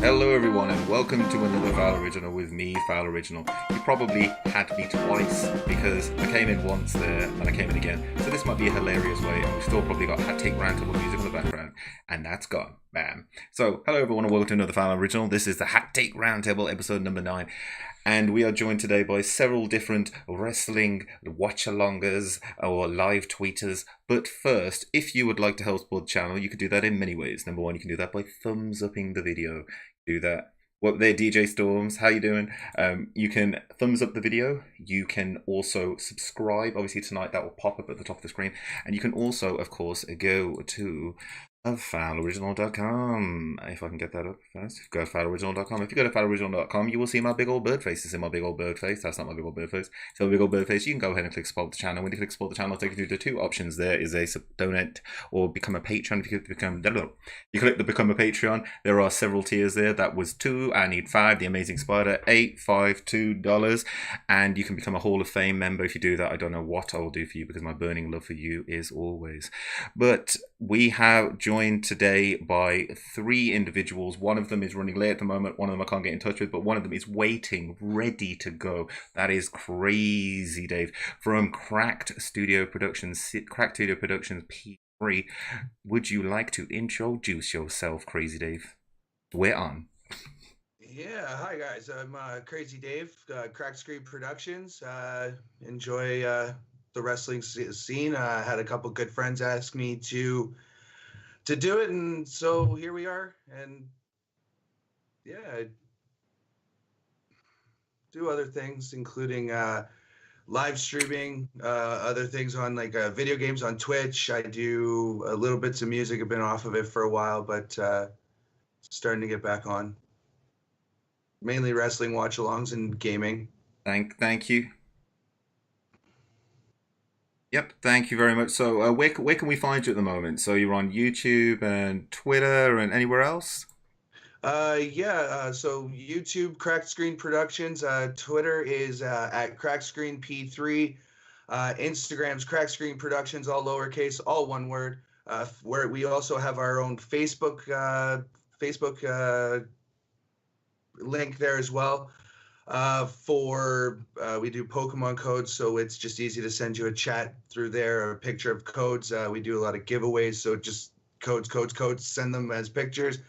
Hello everyone and welcome to another FOWL Original with me, FOWL Original. You probably had me twice because I came in once there and I came in again. So this might be a hilarious way, and we've still probably got Hat Take Roundtable music in the background, and that's gone. Bam. So hello everyone and welcome to another FOWL Original. This is the Hat Take Roundtable episode number 9. And we are joined today by several different wrestling watchalongers or live tweeters. But first, if you would like to help support the channel, you could do that in many ways. Number one, you can do that by thumbs upping the video. Do that. What there, DJ Storms? How you doing? You can thumbs up the video. You can also subscribe. Obviously tonight that will pop up at the top of the screen. And you can also, of course, go to FOWLoriginal.com. If I can get that up first. Go to FOWLoriginal.com. If you go to FOWLoriginal.com, you will see my big old bird face. It's in my big old bird face. That's not my big old bird face. So my big old bird face, you can go ahead and click support the channel. When you click support the channel, it'll take you through the two options. There is a donate or become a patron. If you click the become a Patreon, there are several tiers there. That was $2. I need $5. The Amazing Spider, $8, $5, $2. And you can become a Hall of Fame member. If you do that, I don't know what I will do for you because my burning love for you is always. But we have joined today by 3 individuals. One of them is running late at the moment. One of them I can't get in touch with, but one of them is waiting, ready to go. That is Crazy Dave from Cracked Studio Productions P3. Would you like to introduce yourself, Crazy Dave? We're on. Yeah, hi guys. I'm Crazy Dave, Cracked Screen Productions. Enjoy the wrestling scene. I had a couple good friends ask me to do it, and so here we are. And yeah, I do other things, including live streaming, other things on like video games on Twitch. I do a little bits of music. I've been off of it for a while, but starting to get back on. Mainly wrestling watch-alongs and gaming. Thank you. Yep, thank you very much. So where can we find you at the moment? So you're on YouTube and Twitter and anywhere else? So YouTube, Cracked Screen Productions. Twitter is at Cracked Screen P3. Instagram's Cracked Screen Productions, all lowercase, all one word. Where we also have our own Facebook link there as well. We do Pokemon codes, so it's just easy to send you a chat through there, a picture of codes. We do a lot of giveaways, so just codes, send them as pictures.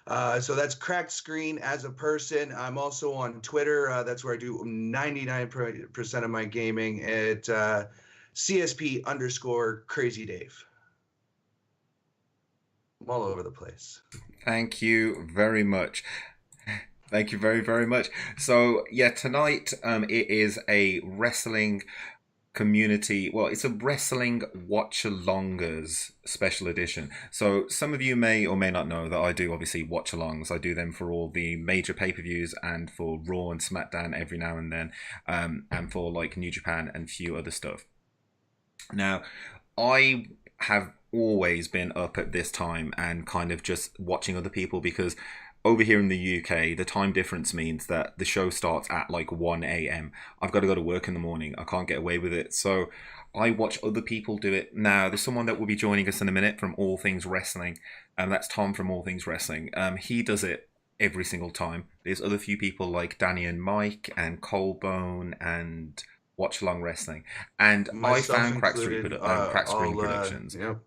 So that's Cracked Screen as a person. I'm also on Twitter. That's where I do 99% of my gaming at C.S.P. _ Crazy Dave. I'm all over the place. Thank you very much. Thank you very, very much. So, yeah, tonight it is a wrestling community. Well, it's a wrestling watch-alongers special edition. So some of you may or may not know that I do obviously watch-alongs. I do them for all the major pay-per-views and for Raw and SmackDown every now and then, and for like New Japan and a few other stuff. Now, I have always been up at this time and kind of just watching other people because over here in the UK, the time difference means that the show starts at like 1 a.m. I've got to go to work in the morning. I can't get away with it. So I watch other people do it. Now, there's someone that will be joining us in a minute from All Things Wrestling. And that's Tom from All Things Wrestling. He does it every single time. There's other few people like Danny and Mike and Colebone and Watchalong Wrestling. And myself I found Cracked Screen Productions. Yep.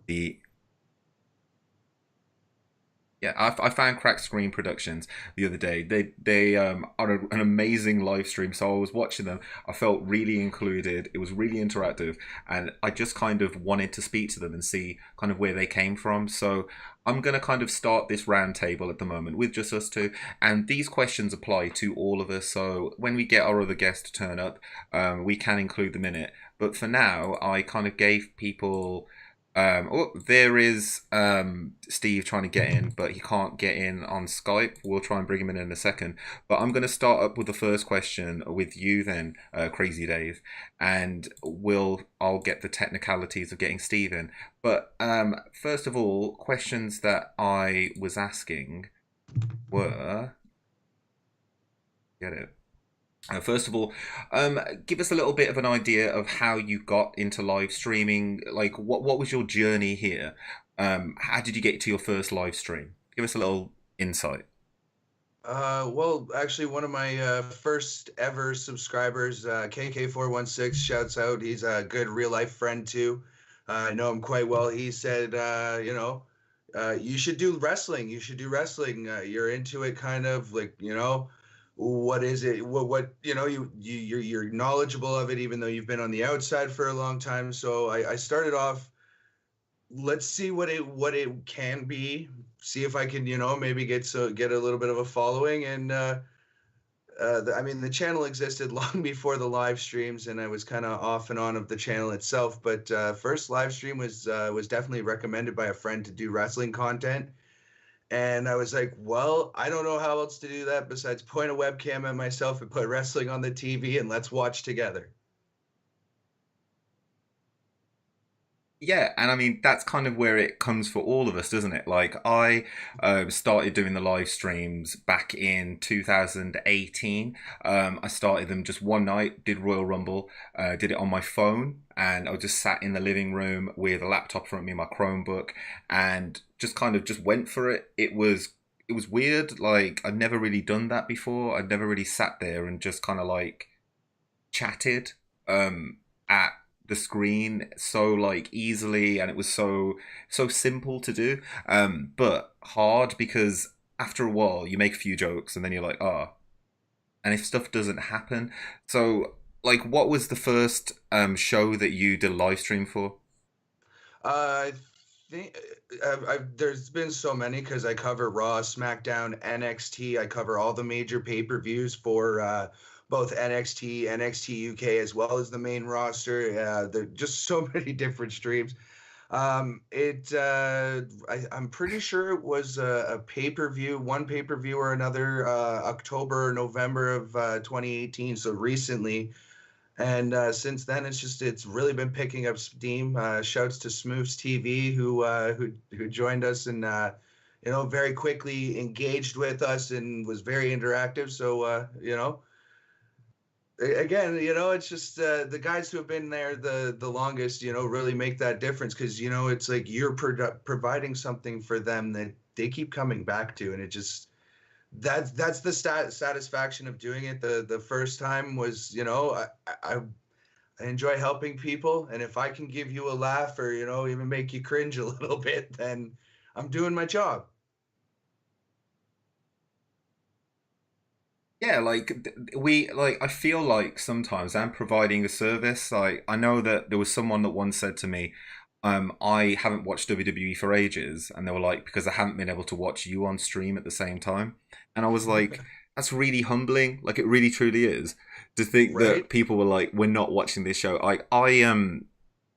I found Cracked Screen Productions the other day. They are an amazing live stream. So I was watching them. I felt really included. It was really interactive, and I just kind of wanted to speak to them and see kind of where they came from. So I'm going to kind of start this round table at the moment with just us two, and these questions apply to all of us. So when we get our other guests to turn up, we can include them in it. But for now, I kind of gave people Oh, there is Steve trying to get in, but he can't get in on Skype. We'll try and bring him in a second. But I'm going to start up with the first question with you then, Crazy Dave, and I'll get the technicalities of getting Steve in. But first of all, questions that I was asking were get it. First of all, give us a little bit of an idea of how you got into live streaming. Like, what was your journey here? How did you get to your first live stream? Give us a little insight. Well, actually, one of my first ever subscribers, KK416, shouts out. He's a good real life friend too. I know him quite well. He said, you should do wrestling. You should do wrestling. You're into it, kind of like, what is it? What you're knowledgeable of it, even though you've been on the outside for a long time. So I started off, let's see what it can be, see if I can maybe get a little bit of a following. And I mean, the channel existed long before the live streams, and I was kind of off and on of the channel itself. But first live stream was definitely recommended by a friend to do wrestling content. And I was like, well, I don't know how else to do that besides point a webcam at myself and put wrestling on the TV and let's watch together. Yeah, and I mean that's kind of where it comes for all of us, doesn't it? Like I started doing the live streams back in 2018. I started them just one night, did Royal Rumble, did it on my phone, and I just sat in the living room with a laptop in front of me, my Chromebook, and just kind of just went for it. It was weird. Like I'd never really done that before. I'd never really sat there and just kind of like chatted at the screen so like easily, and it was so simple to do, but hard because after a while you make a few jokes and then you're like, ah, and if stuff doesn't happen. So like what was the first show that you did a live stream for? I think there's been so many because I cover Raw, SmackDown, NXT. I cover all the major pay-per-views for both NXT, NXT UK, as well as the main roster. There are just so many different streams. I'm pretty sure it was a pay-per-view, one pay-per-view or another, October or November of 2018. So recently. And since then, it's really been picking up steam. Shouts to Smooths TV who joined us and very quickly engaged with us and was very interactive. So again, it's just the guys who have been there the longest, really make that difference because it's like you're providing something for them that they keep coming back to, and it just that's the satisfaction of doing it. The first time was, I enjoy helping people, and if I can give you a laugh or even make you cringe a little bit, then I'm doing my job. Yeah, like we like I feel like sometimes I'm providing a service. Like I know that there was someone that once said to me, I haven't watched WWE for ages, and they were like, because I haven't been able to watch you on stream at the same time. And I was like, that's really humbling. Like it really truly is to think Right? that people were like, we're not watching this show. I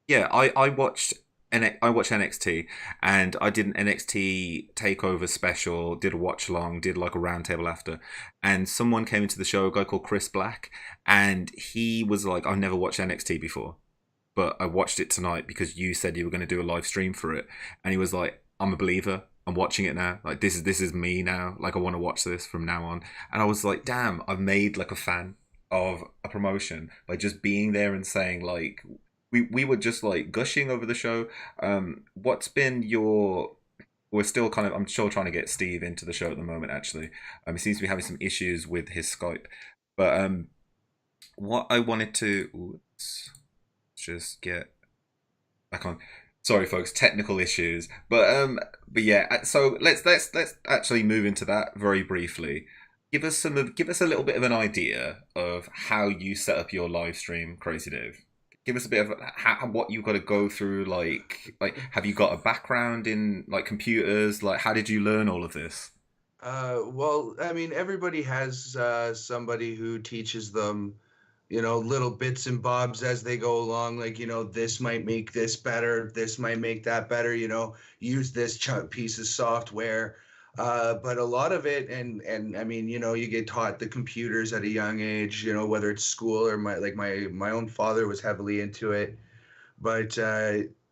yeah, I watched I watched NXT, and I did an NXT takeover special, did a watch along, did like a roundtable after, and someone came into the show, a guy called Chris Black, and he was like, I've never watched NXT before, but I watched it tonight because you said you were going to do a live stream for it, and he was like, I'm a believer. I'm watching it now. Like this is me now. Like I want to watch this from now on. And I was like, damn, I've made like a fan of a promotion by just being there and saying like we were just like gushing over the show. What's been your we're still kind of I'm still trying to get Steve into the show at the moment actually. He seems to be having some issues with his Skype. But what I wanted to let's just get back on. Sorry, folks, technical issues. But yeah. So let's actually move into that very briefly. Give us a little bit of an idea of how you set up your live stream, Crazy Dave. Give us a bit of what you've got to go through. Like, have you got a background in like computers? Like, how did you learn all of this? Well, I mean, everybody has somebody who teaches them little bits and bobs as they go along, like, this might make this better, this might make that better, use this piece of software. But a lot of it, and I mean, you get taught the computers at a young age, whether it's school or my own father was heavily into it. But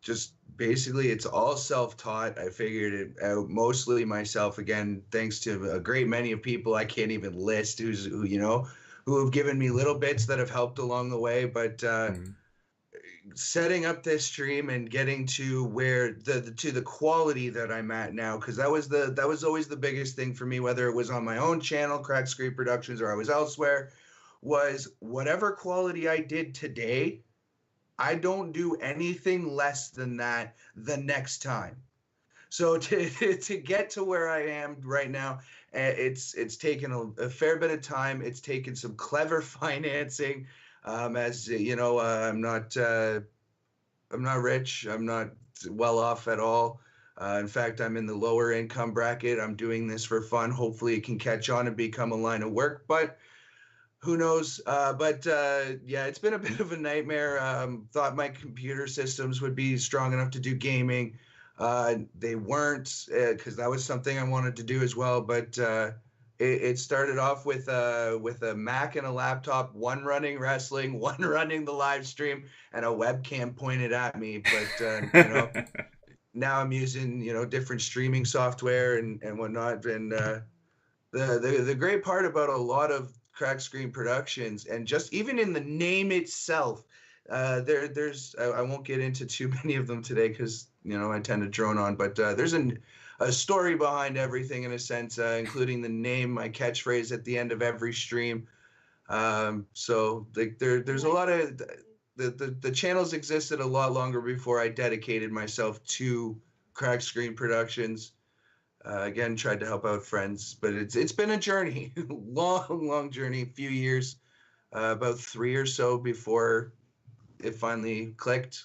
just basically, it's all self-taught. I figured it out mostly myself, again, thanks to a great many of people I can't even list who have given me little bits that have helped along the way. But Mm. setting up this stream and getting to where the quality that I'm at now, because that was always the biggest thing for me, whether it was on my own channel, Crack Screen Productions, or I was elsewhere, was whatever quality I did today, I don't do anything less than that the next time. So to get to where I am right now, it's taken a fair bit of time. It's taken some clever financing. As you know, I'm not rich. I'm not well off at all. In fact, I'm in the lower income bracket. I'm doing this for fun. Hopefully, it can catch on and become a line of work. But who knows? But yeah, it's been a bit of a nightmare. Thought my computer systems would be strong enough to do gaming. They weren't, because that was something I wanted to do as well. But it started off with a Mac and a laptop, one running wrestling, one running the live stream, and a webcam pointed at me. But now I'm using different streaming software and whatnot. And the great part about a lot of Crack Screen Productions, and just even in the name itself, there's I won't get into too many of them today because I tend to drone on, but there's a story behind everything in a sense, including the name, my catchphrase at the end of every stream. So there's a lot of the channels existed a lot longer before I dedicated myself to Crack Screen Productions. Again, tried to help out friends, but it's been a journey, long journey, a few years, about 3 or so before it finally clicked.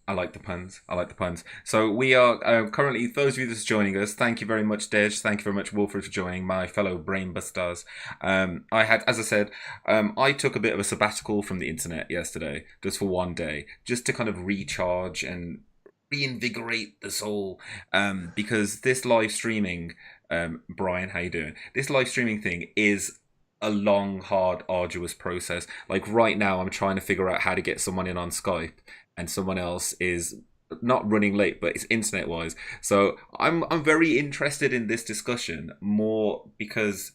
I like the puns. I like the puns. So we are currently, those of you that's joining us, thank you very much, Dej. Thank you very much, Wolford, for joining, my fellow brain busters. I had, as I said, I took a bit of a sabbatical from the internet yesterday, just for one day, just to kind of recharge and reinvigorate the soul. Because this live streaming, Brian, how you doing? This live streaming thing is a long, hard, arduous process. Like right now, I'm trying to figure out how to get someone in on Skype, and someone else is not running late, but it's internet wise. So I'm very interested in this discussion more because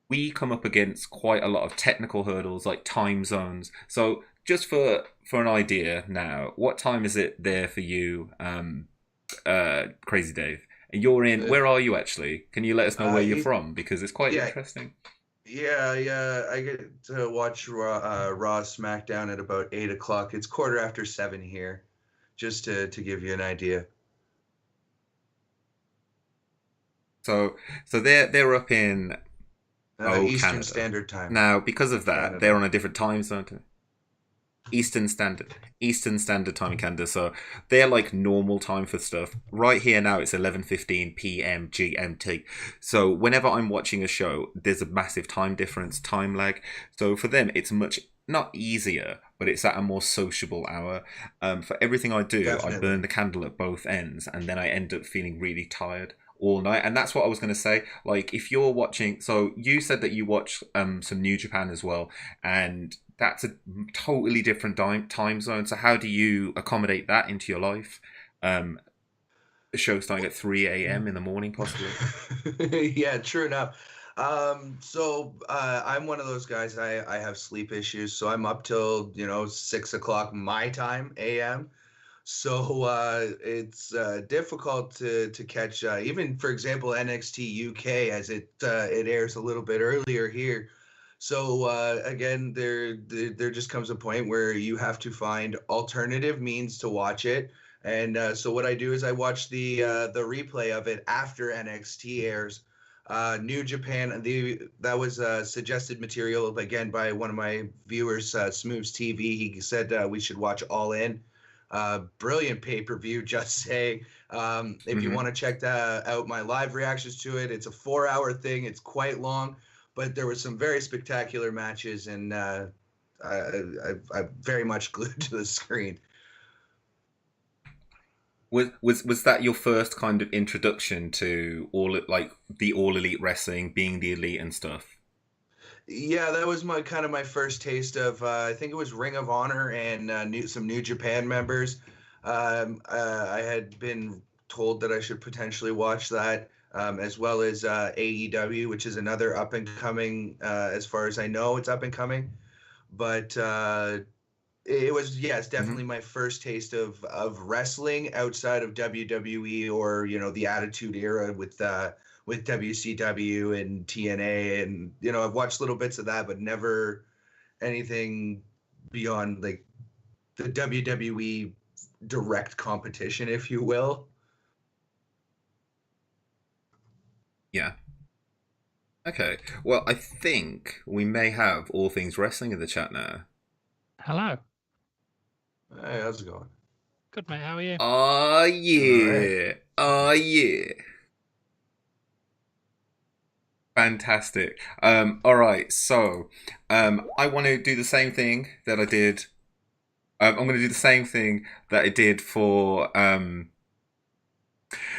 we come up against quite a lot of technical hurdles like time zones. So just for an idea now, what time is it there for you, Crazy Dave? And you're in. Uh, Where are you actually? Can you let us know where you're it, from? Because it's quite yeah, interesting. yeah. I get to watch Raw SmackDown at about 8 o'clock. It's quarter after 7 here, just to give you an idea. So they're up in Eastern Canada Standard Time, now. Because of that, they're Canada. on a different time zone. Eastern Standard Time in Canada. So they're like normal time for stuff. Right here now it's 11:15 p.m. GMT. So whenever I'm watching a show, there's a massive time difference, time lag. So for them it's much not easier, but it's at a more sociable hour. For everything I do, I burn Definitely. the candle at both ends, and then I end up feeling really tired all night. And that's what I was going to say. Like if you're watching, so you said that you watch some New Japan as well, and that's a totally different time zone. So how do you accommodate that into your life? The show starting at 3 a.m. in the morning, possibly. Yeah, true enough. So I'm one of those guys. I have sleep issues, so I'm up till 6 o'clock my time a.m. So it's difficult to catch even, for example, NXT UK, as it airs a little bit earlier here. So again, there just comes a point where you have to find alternative means to watch it. And so what I do is I watch the replay of it after NXT airs. New Japan, that was suggested material again by one of my viewers, Smooves TV. He said we should watch All In. Brilliant pay-per-view, just say. If you Mm-hmm. want to check out my live reactions to it, it's a 4-hour thing. It's quite long, but there were some very spectacular matches, and I'm very much glued to the screen. Was that your first kind of introduction to the all elite wrestling, being the elite and stuff? Yeah, that was my kind of my first taste of. I think it was Ring of Honor and some New Japan members. I had been told that I should potentially watch that, as well as AEW, which is another up and coming. As far as I know, it's up and coming. But it was, yeah, it's definitely Hmm. my first taste of wrestling outside of WWE, or the Attitude Era with WCW and TNA, and I've watched little bits of that, but never anything beyond like the WWE direct competition, if you will. Yeah. Okay. Well, I think we may have all things wrestling in the chat now. Hello. Hey, how's it going? Good, mate. How are you? Oh All right. yeah. Oh yeah. Fantastic. All right. So, I want to do the same thing that I did. I'm going to do the same thing that I did for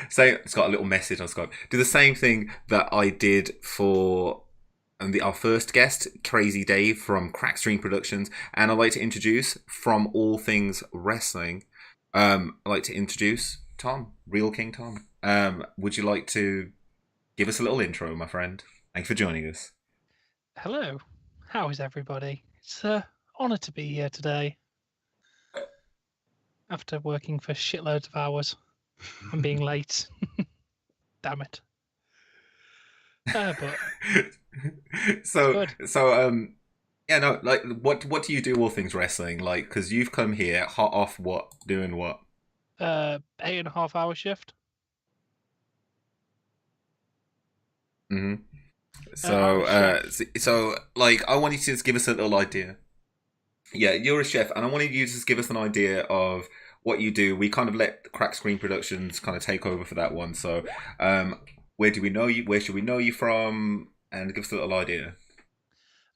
say it's got a little message on Skype. Do the same thing that I did for our first guest, Crazy Dave from Crackstream Productions, and I'd like to introduce from All Things Wrestling. I'd like to introduce Tom, Real King Tom. Would you like to give us a little intro, my friend? Thanks for joining us. Hello. How is everybody? It's an honour to be here today after working for shitloads of hours and being late. Damn it. But so good. yeah, no, like what do you do all things wrestling, like, because you've come here hot off what, doing what? 8.5 hour shift. Hmm. I'm So a chef. so like I want you to just give us a little idea. Yeah, you're a chef, and I wanted you to just give us an idea of what you do. We kind of let Crack Screen Productions kind of take over for that one. So, where do we know you? Where should we know you from? And give us a little idea.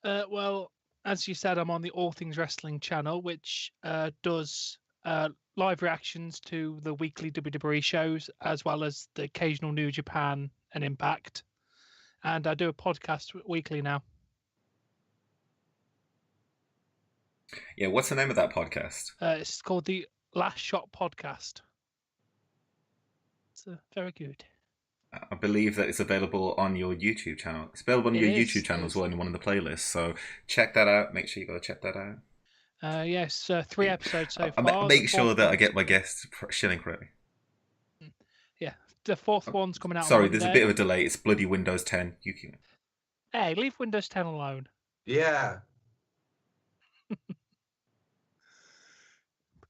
Well, as you said, I'm on the All Things Wrestling channel, which does live reactions to the weekly WWE shows, as well as the occasional New Japan and Impact. And I do a podcast weekly now. Yeah, what's the name of that podcast? It's called the Last Shot Podcast. It's very good. I believe that it's available on your YouTube channel. It's available on It your is. YouTube channel as well in one of the playlists. So check that out. Make sure you go check that out. Yes, 3 episodes so far. Make sure that I get my guests shilling correctly. Yeah, the fourth one's coming out on Sorry, Monday. there's a bit of a delay. It's bloody Windows 10. You can. Hey, leave Windows 10 alone. Yeah.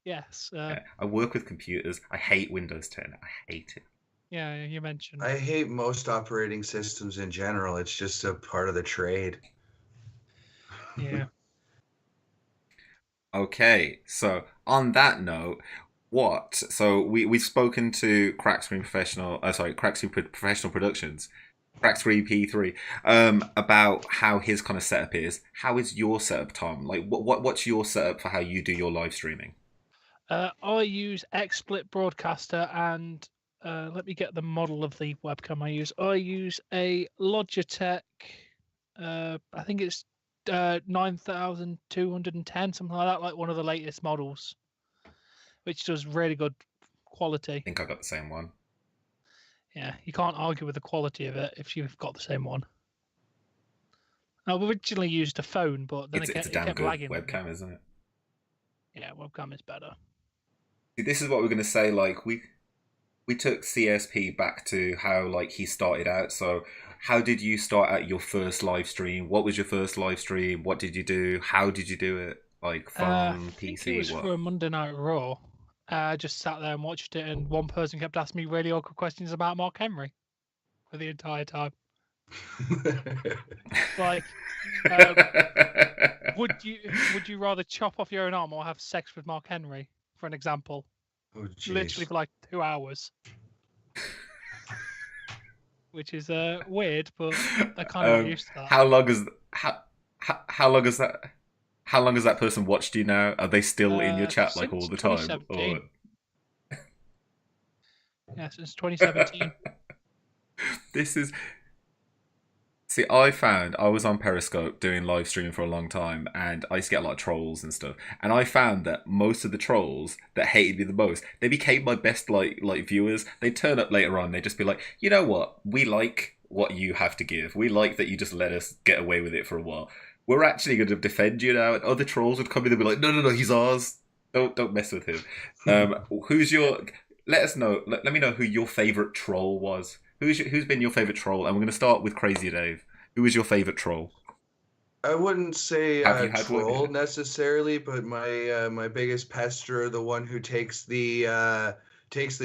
Yes. Yeah, I work with computers. I hate Windows 10. I hate it. Yeah, you mentioned. I hate most operating systems in general. It's just a part of the trade. Yeah. Okay, so on that note, what? So we've spoken to Crack Screen Professional Productions, Crack Screen P3, about how his kind of setup is. How is your setup, Tom? Like, what's your setup for how you do your live streaming? I use XSplit Broadcaster, and let me get the model of the webcam I use. I use a Logitech. I think it's 9210, something like that, like one of the latest models, which does really good quality. I think I got the same one. Yeah, you can't argue with the quality of it if you've got the same one. I originally used a phone, but then It's a it damn kept good lagging. webcam, isn't it? Yeah, webcam is better. See, this is what we're gonna say. Like we took C.S.P back to how like he started out. So how did you start at your first live stream? What was your first live stream? What did you do? How did you do it? Like phone, I think PC, it was what? for a Monday Night Raw. I just sat there and watched it, and one person kept asking me really awkward questions about Mark Henry for the entire time. Like, would you rather chop off your own arm or have sex with Mark Henry, for an example? Oh, geez. Literally for like 2 hours. which is weird, but I kind of got used to that. how long is how long is that? How long has that person watched you now? Are they still in your chat like all Since the time? 2017. Or Yeah, since 2017. this is See, I found I was on Periscope doing live streaming for a long time, and I used to get a lot of trolls and stuff. And I found that most of the trolls that hated me the most, they became my best like viewers. They turn up later on, they just be like, you know what? We like what you have to give. We like that you just let us get away with it for a while. We're actually going to defend you now. And other trolls would come in and be like, no, no, no, he's ours. Don't mess with him. Who's your? Let us know. Let me know who your favorite troll was. Who's been your favorite troll? And we're going to start with Crazy Dave. Who is your favorite troll? I wouldn't say Have you had troll one? necessarily, but my biggest pester, the one who takes the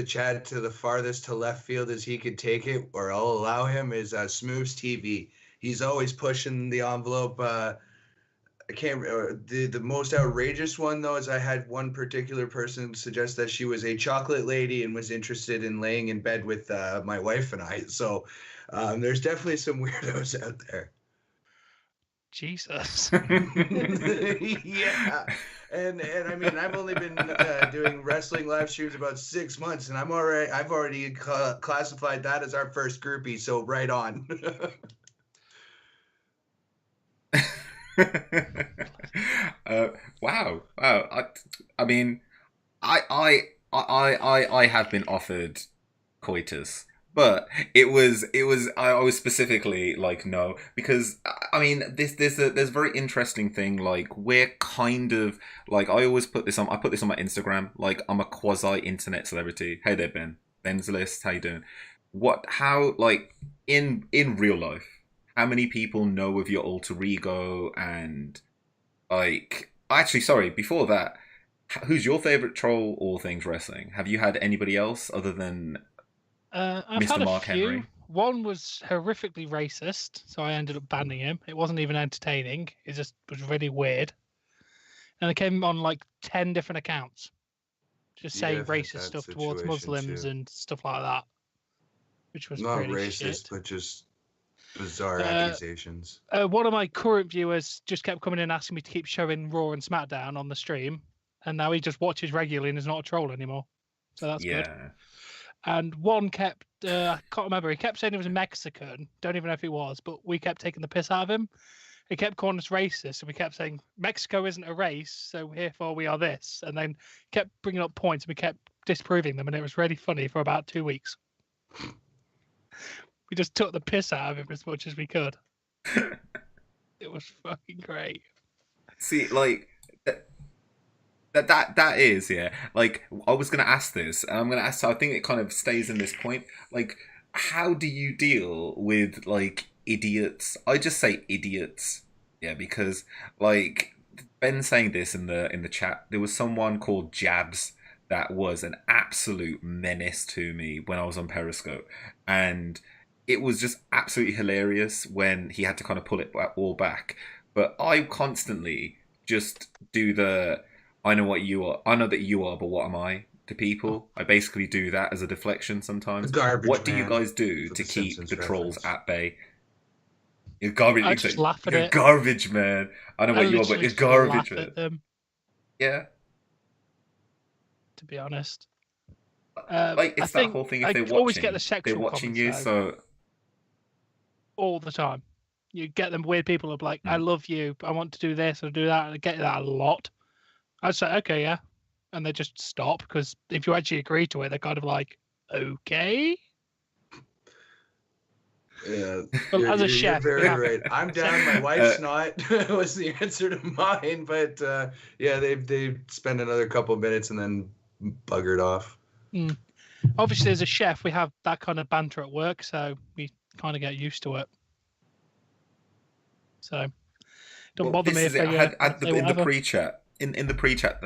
chat to the farthest to left field as he could take it, or I'll allow him, is Smooths TV. He's always pushing the envelope. I can't. The most outrageous one though is I had one particular person suggest that she was a chocolate lady and was interested in laying in bed with my wife and I. So there's definitely some weirdos out there. Jesus. Yeah, and I mean I've only been doing wrestling live streams about 6 months, and I've already classified that as our first groupie. So right on. Wow, wow. I mean, I have been offered coitus, but it was I was specifically like no, because I mean there's a very interesting thing, like we're kind of like I put this on my Instagram, like I'm a quasi internet celebrity. Hey there, Ben's list. How you doing? How like in real life, how many people know of your alter ego? And like actually, sorry, before that, who's your favorite troll all things wrestling? Have you had anybody else other than I've Mr. had a Mark few. Henry? One was horrifically racist, so I ended up banning him. It wasn't even entertaining. It just was really weird. And I came on like 10 different accounts, just Yeah, saying I've had racist that stuff towards situation Muslims too. and stuff like that, which was Not pretty racist, shit. but just bizarre Uh, accusations. One of my current viewers just kept coming in asking me to keep showing Raw and SmackDown on the stream, and now he just watches regularly and is not a troll anymore. So that's good. Yeah. And one kept, I can't remember, he kept saying he was a Mexican. Don't even know if he was, but we kept taking the piss out of him. He kept calling us racist, and we kept saying Mexico isn't a race, so therefore we are this. And then kept bringing up points, and we kept disproving them, and it was really funny for about 2 weeks. We just took the piss out of him as much as we could. It was fucking great. See, like that is, yeah. Like I was gonna ask this, and I'm gonna ask. So I think it kind of stays in this point. Like, how do you deal with like idiots? I just say idiots, yeah, because like Ben saying this in the chat, there was someone called Jabs that was an absolute menace to me when I was on Periscope, and it was just absolutely hilarious when he had to kind of pull it all back. But I constantly just do the I know what you are. I know that you are, but what am I to people? I basically do that as a deflection The sometimes. garbage What do you man, guys do for to the keep Simpsons the trolls reference. at bay? You're garbage. I just Exactly. laugh at You're it. garbage, man. I know I what you are, but literally you're just laugh garbage, man. at them, Yeah. to be honest. Like I it's that think whole thing. If I they're always get the watching, they're sexual watching comments you. though, So all the time. You get them weird people who are like, "I mm, love you, I want to do this or do that." And I get that a lot. I say, "Okay, yeah," and they just stop because if you actually agree to it, they're kind of like, "Okay." Yeah, Well, as a you're chef, we very have right. I'm down. My uh, wife's not. Was the answer to mine, but yeah, they spend another couple minutes and then buggered off. obviously as a chef, we have that kind of banter at work, so we kind of get used to it. So don't well, bother me this is if it. they I had want to say in the whatever. pre-chat in the pre-chat.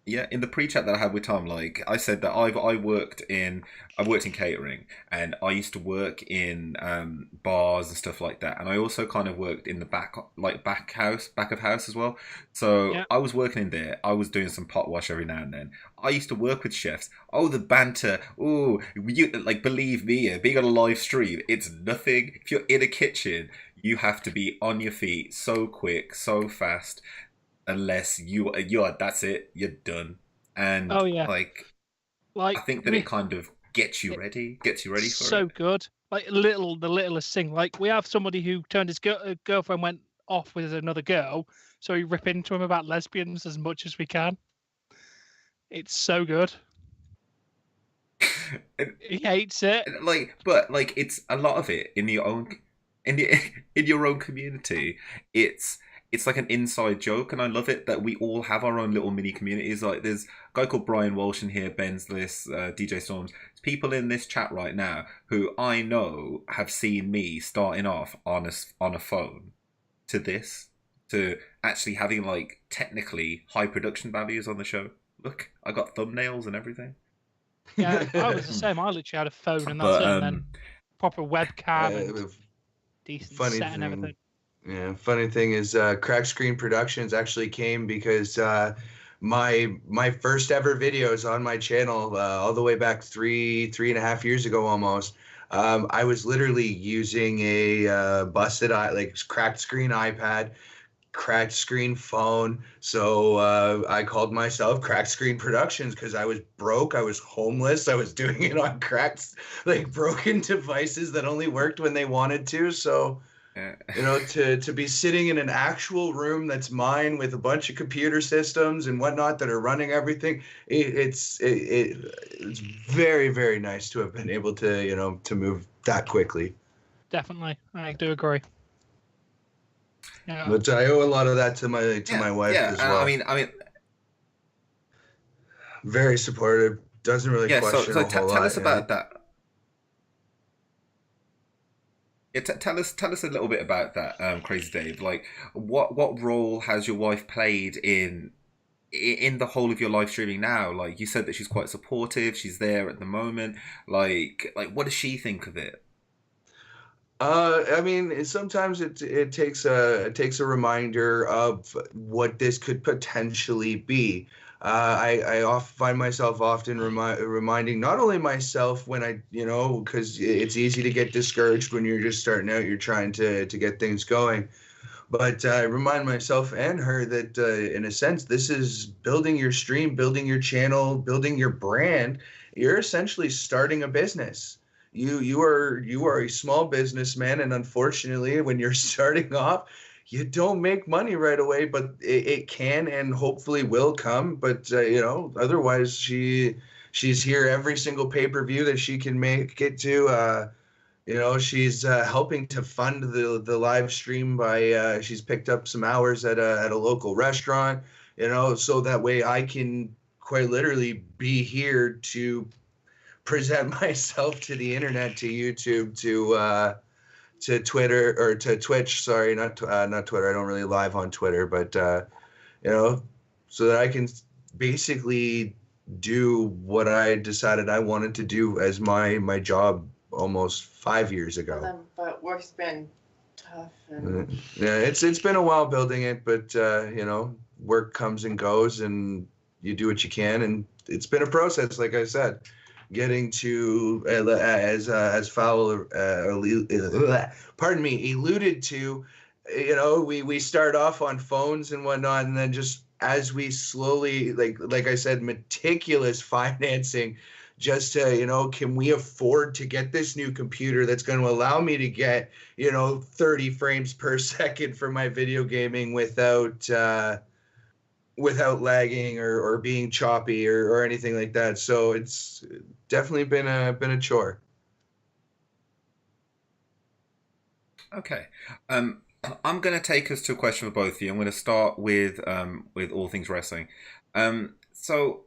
Yeah, in the pre-chat that I had with Tom, like I said that I've worked in catering, and I used to work in bars and stuff like that, and I also kind of worked in the back of house as well. So Yeah. I was working in there. I was doing some pot wash every now and then. I used to work with chefs. Oh, the banter! Oh, you like believe me, being on a live stream, it's nothing. If you're in a kitchen, you have to be on your feet so quick, so fast unless you're that's it, you're done. And Oh yeah. like I Like think that it we, kind of gets you ready for so it. good. Like the littlest thing. Like we have somebody who turned his girlfriend went off with another girl, so we rip into him about lesbians as much as we can. It's so good. and, He hates it. and like but like it's a lot of it in your own in the, in your own community. It's it's like an inside joke, and I love it that we all have our own little mini communities. Like there's a guy called Brian Walsh in here, Ben's List, DJ Storms. There's people in this chat right now who I know have seen me starting off on a phone to this, to actually having like technically high production values on the show. Look, I got thumbnails and everything. Yeah, I was the same. I literally had a phone and that's But it, and then proper webcam and Uh, decent funny set and thing, everything. yeah, funny thing is, Crack Screen Productions actually came because my first ever videos on my channel, all the way back three and a half years ago almost. I was literally using a busted like cracked screen iPad, cracked screen phone. So I called myself Cracked Screen Productions because I was broke, I was homeless, I was doing it on cracked, like broken devices that only worked when they wanted to. So uh, to be sitting in an actual room that's mine with a bunch of computer systems and whatnot that are running everything, it's very, very nice to have been able to, to move that quickly. Definitely, I do agree. Yeah, But I owe a lot of that to my wife yeah. as well. I mean, Very supportive, doesn't really yeah. So question a whole tell lot, us about that. Yeah, tell us a little bit about that, Crazy Dave. Like, what role has your wife played in the whole of your live streaming now? Like, you said that she's quite supportive. She's there at the moment. What does she think of it? I mean, sometimes it takes a reminder of what this could potentially be. I find myself often reminding not only myself when because it's easy to get discouraged when you're just starting out, you're trying to get things going, but I remind myself and her that in a sense, this is building your stream, building your channel, building your brand. You're essentially starting a business. You are a small businessman, and unfortunately, when you're starting off, you don't make money right away, but it can and hopefully will come. But otherwise, she's here every single pay-per-view that she can make it to. She's helping to fund the live stream by she's picked up some hours at a local restaurant, so that way I can quite literally be here to present myself to the internet, to YouTube, to Twitter or to Twitch. Sorry, not Twitter. I don't really live on Twitter, but you know, so that I can basically do what I decided I wanted to do as my job almost 5 years ago. But work's been tough and Yeah, it's been a while building it, but work comes and goes, and you do what you can, and it's been a process, like I said, getting to as FOWL pardon me, alluded to. We start off on phones and whatnot, and then just as we slowly, like I said, meticulous financing, just to, can we afford to get this new computer that's going to allow me to get 30 frames per second for my video gaming without lagging or being choppy or anything like that. So it's definitely been a chore. Okay. I'm going to take us to a question for both of you. I'm going to start with all things wrestling. So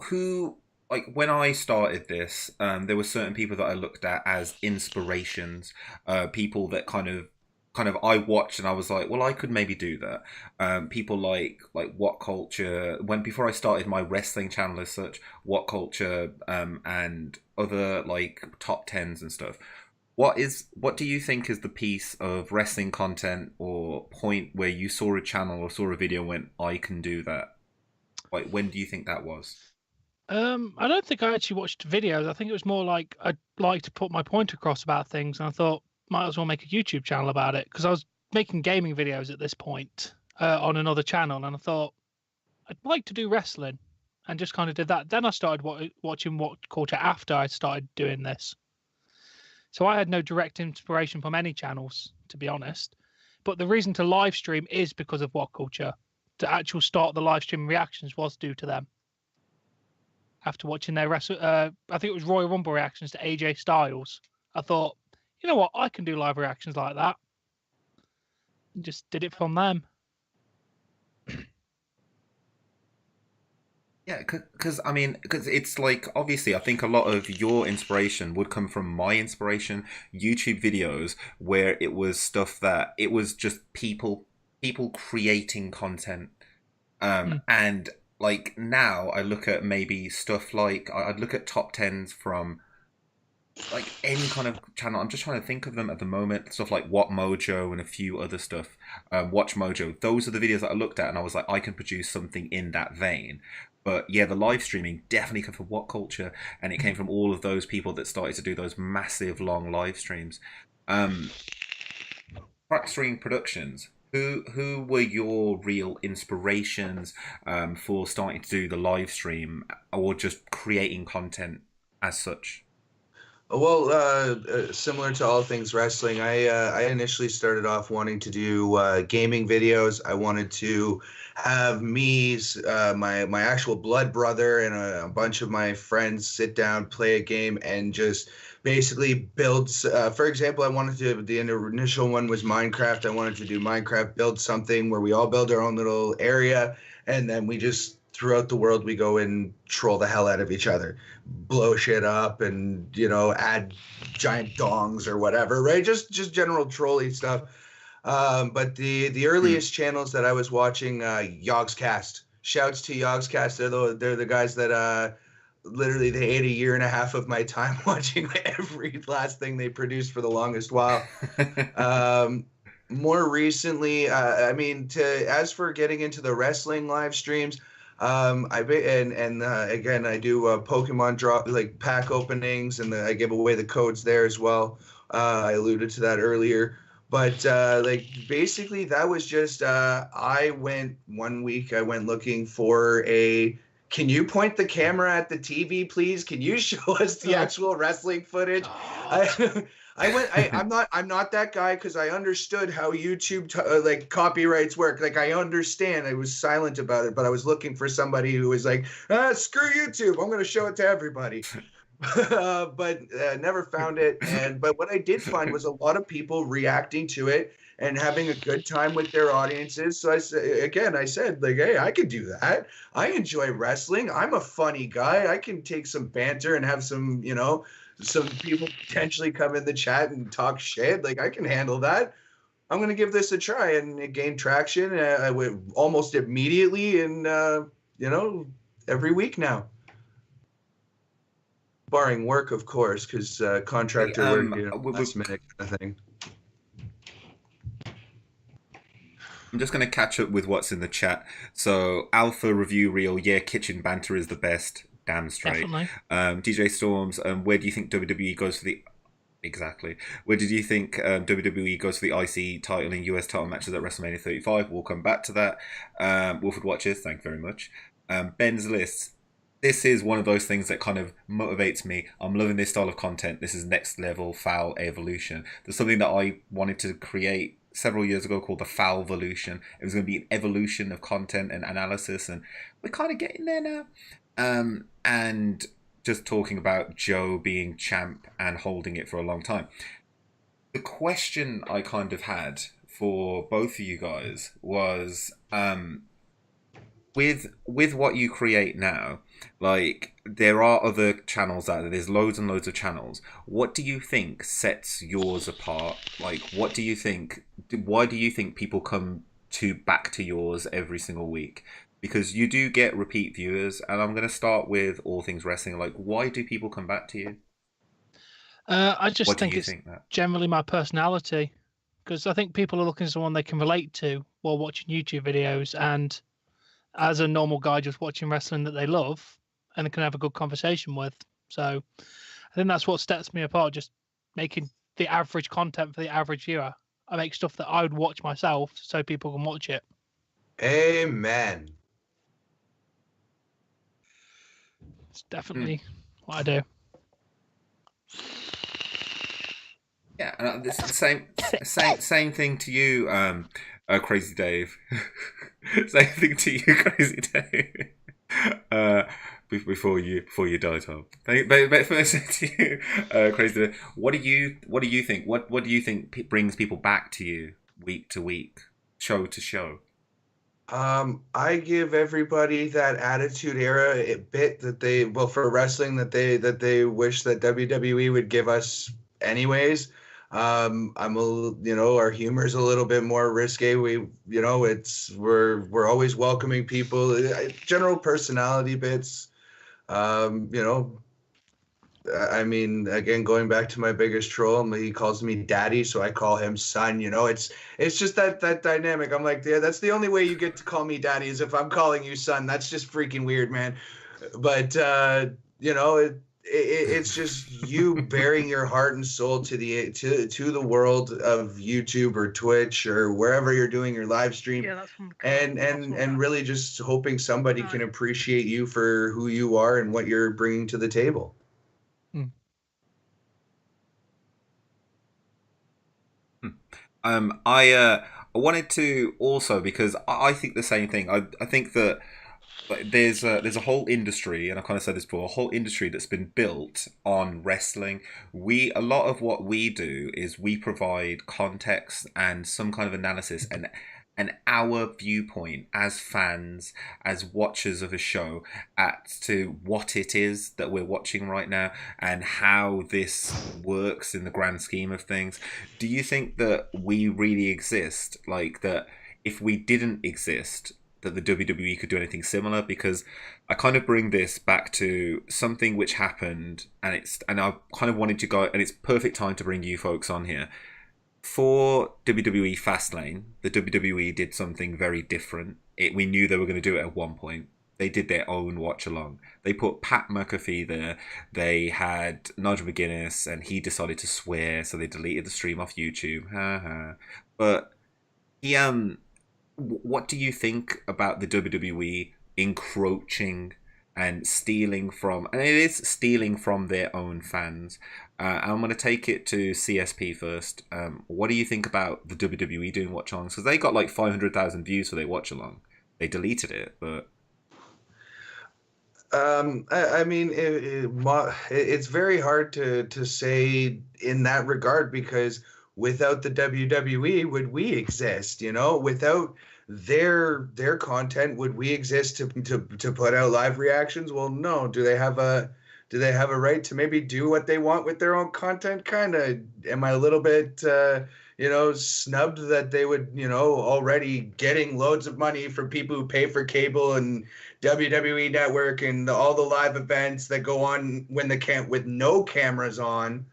who like when I started this, there were certain people that I looked at as inspirations, people that kind of I watched and I was like, well, I could maybe do that. People like What Culture, when before I started my wrestling channel as such, What Culture, and other like top tens and stuff. What do you think is the piece of wrestling content or point where you saw a channel or saw a video and went, I can do that? Like, when do you think that was? I don't think I actually watched videos. I think it was more like I'd like to put my point across about things, and I thought might as well make a YouTube channel about it because I was making gaming videos at this point on another channel, and I thought I'd like to do wrestling, and just kind of did that. Then I started watching What Culture after I started doing this. So I had no direct inspiration from any channels, to be honest. But the reason to live stream is because of What Culture. To actual start the live stream reactions was due to them. After watching their I think it was Royal Rumble reactions to AJ Styles, I thought, you know what, I can do live reactions like that. And just did it from them. Yeah, because I mean, because it's like obviously, I think a lot of your inspiration would come from my inspiration, YouTube videos, where it was stuff that it was just people creating content, and like now I look at maybe stuff like I'd look at top tens from like any kind of channel. I'm just trying to think of them at the moment. Stuff like What Mojo and a few other stuff. Watch Mojo. Those are the videos that I looked at, and I was like, I can produce something in that vein. But yeah, the live streaming definitely came from What Culture, and it came from all of those people that started to do those massive long live streams. Crackstream Productions. Who were your real inspirations for starting to do the live stream or just creating content as such? Well, similar to all things wrestling, I initially started off wanting to do gaming videos. I wanted to have my actual blood brother, and a bunch of my friends sit down, play a game, and just basically build. For example, I wanted to. The initial one was Minecraft. I wanted to do Minecraft, build something where we all build our own little area, and then we just throughout the world we go and troll the hell out of each other, blow shit up, and add giant dongs or whatever, right? Just general trolly stuff. But the earliest channels that I was watching, Yogscast. Shouts to Yogscast. They're the guys that literally they ate a year and a half of my time watching every last thing they produced for the longest while. More recently, I mean, as for getting into the wrestling live streams, again, I do Pokemon drop like pack openings, and I give away the codes there as well. I alluded to that earlier, but like basically that was just I went one week. I went looking for a. Can you point the camera at the TV, please? Can you show us the actual wrestling footage? I'm not that guy, because I understood how YouTube like copyrights work. Like I understand. I was silent about it, but I was looking for somebody who was like, screw YouTube, I'm going to show it to everybody. But never found it. But what I did find was a lot of people reacting to it and having a good time with their audiences. So I said like, hey, I could do that. I enjoy wrestling. I'm a funny guy. I can take some banter and have some people potentially come in the chat and talk shit. Like I can handle that. I'm going to give this a try, and it gained traction. I went almost immediately, and every week now. Barring work, of course, because contractor work, last minute kind of thing. I'm just going to catch up with what's in the chat. So, Alpha Review Reel, yeah, kitchen banter is the best. Damn straight. Definitely. DJ Storms, where do you think WWE goes for the... Exactly. Where did you think WWE goes for the IC title and US title matches at WrestleMania 35? We'll come back to that. Wolford Watches, thank you very much. Ben's List. This is one of those things that kind of motivates me. I'm loving this style of content. This is next level FOWL evolution. There's something that I wanted to create several years ago called the FOWLvolution. It was going to be an evolution of content and analysis, and we're kind of getting there now. And just talking about Joe being champ and holding it for a long time. The question I kind of had for both of you guys was, with what you create now, like there are other channels out there. There's loads and loads of channels. What do you think sets yours apart? Like, what do you think? Why do you think people come back to yours every single week? Because you do get repeat viewers, and I'm going to start with All Things Wrestling. Like, why do people come back to you? I just What do think you it's think that? generally my personality, because I think people are looking for someone they can relate to while watching YouTube videos, and as a normal guy just watching wrestling that they love and can have a good conversation with. So I think that's what sets me apart, just making the average content for the average viewer. I make stuff that I would watch myself so people can watch it. Amen. It's definitely what I do. Yeah, this same thing to you, Crazy Dave. Same thing to you, Crazy Dave. Before you die, Tom. But first to you, Crazy Dave. What do you think? What do you think brings people back to you week to week, show to show? I give everybody that Attitude Era bit that they, well, for wrestling, that they wish that WWE would give us anyways. Our humor is a little bit more risque. We're always welcoming people. General personality bits. You know, I mean, again, going back to my biggest troll, he calls me daddy, so I call him son. It's just that dynamic. I'm like, yeah, that's the only way you get to call me daddy is if I'm calling you son. That's just freaking weird, man. But it's just you bearing your heart and soul to the world of YouTube or Twitch or wherever you're doing your live stream. Yeah, that's from and really just hoping somebody can appreciate you for who you are and what you're bringing to the table. I wanted to also, because I think the same thing. I think that there's a whole industry, and I've kind of said this before, a whole industry that's been built on wrestling. A lot of what we do is we provide context and some kind of analysis and our viewpoint as fans, as watchers of a show, as to what it is that we're watching right now and how this works in the grand scheme of things. Do you think that we really exist? Like, that if we didn't exist, that the WWE could do anything similar? Because I kind of bring this back to something which happened, and I kind of wanted to go, and it's perfect time to bring you folks on here. For WWE Fastlane, the WWE did something very different. We knew they were going to do it at one point. They did their own watch along. They put Pat McAfee there. They had Nigel McGuinness, and he decided to swear, so they deleted the stream off YouTube. But he what do you think about the WWE encroaching and stealing from, and it is stealing from their own fans? I'm going to take it to C.S.P. first. What do you think about the WWE doing watch-alongs? Because they got like 500,000 views for their watch-along. They deleted it, but... I mean, it's very hard to say in that regard, because without the WWE, would we exist? Without their content, would we exist to put out live reactions? Well, no. Do they have a right to maybe do what they want with their own content? Kind of. Am I a little bit snubbed that they would, already getting loads of money from people who pay for cable and WWE Network and all the live events that go on when with no cameras on?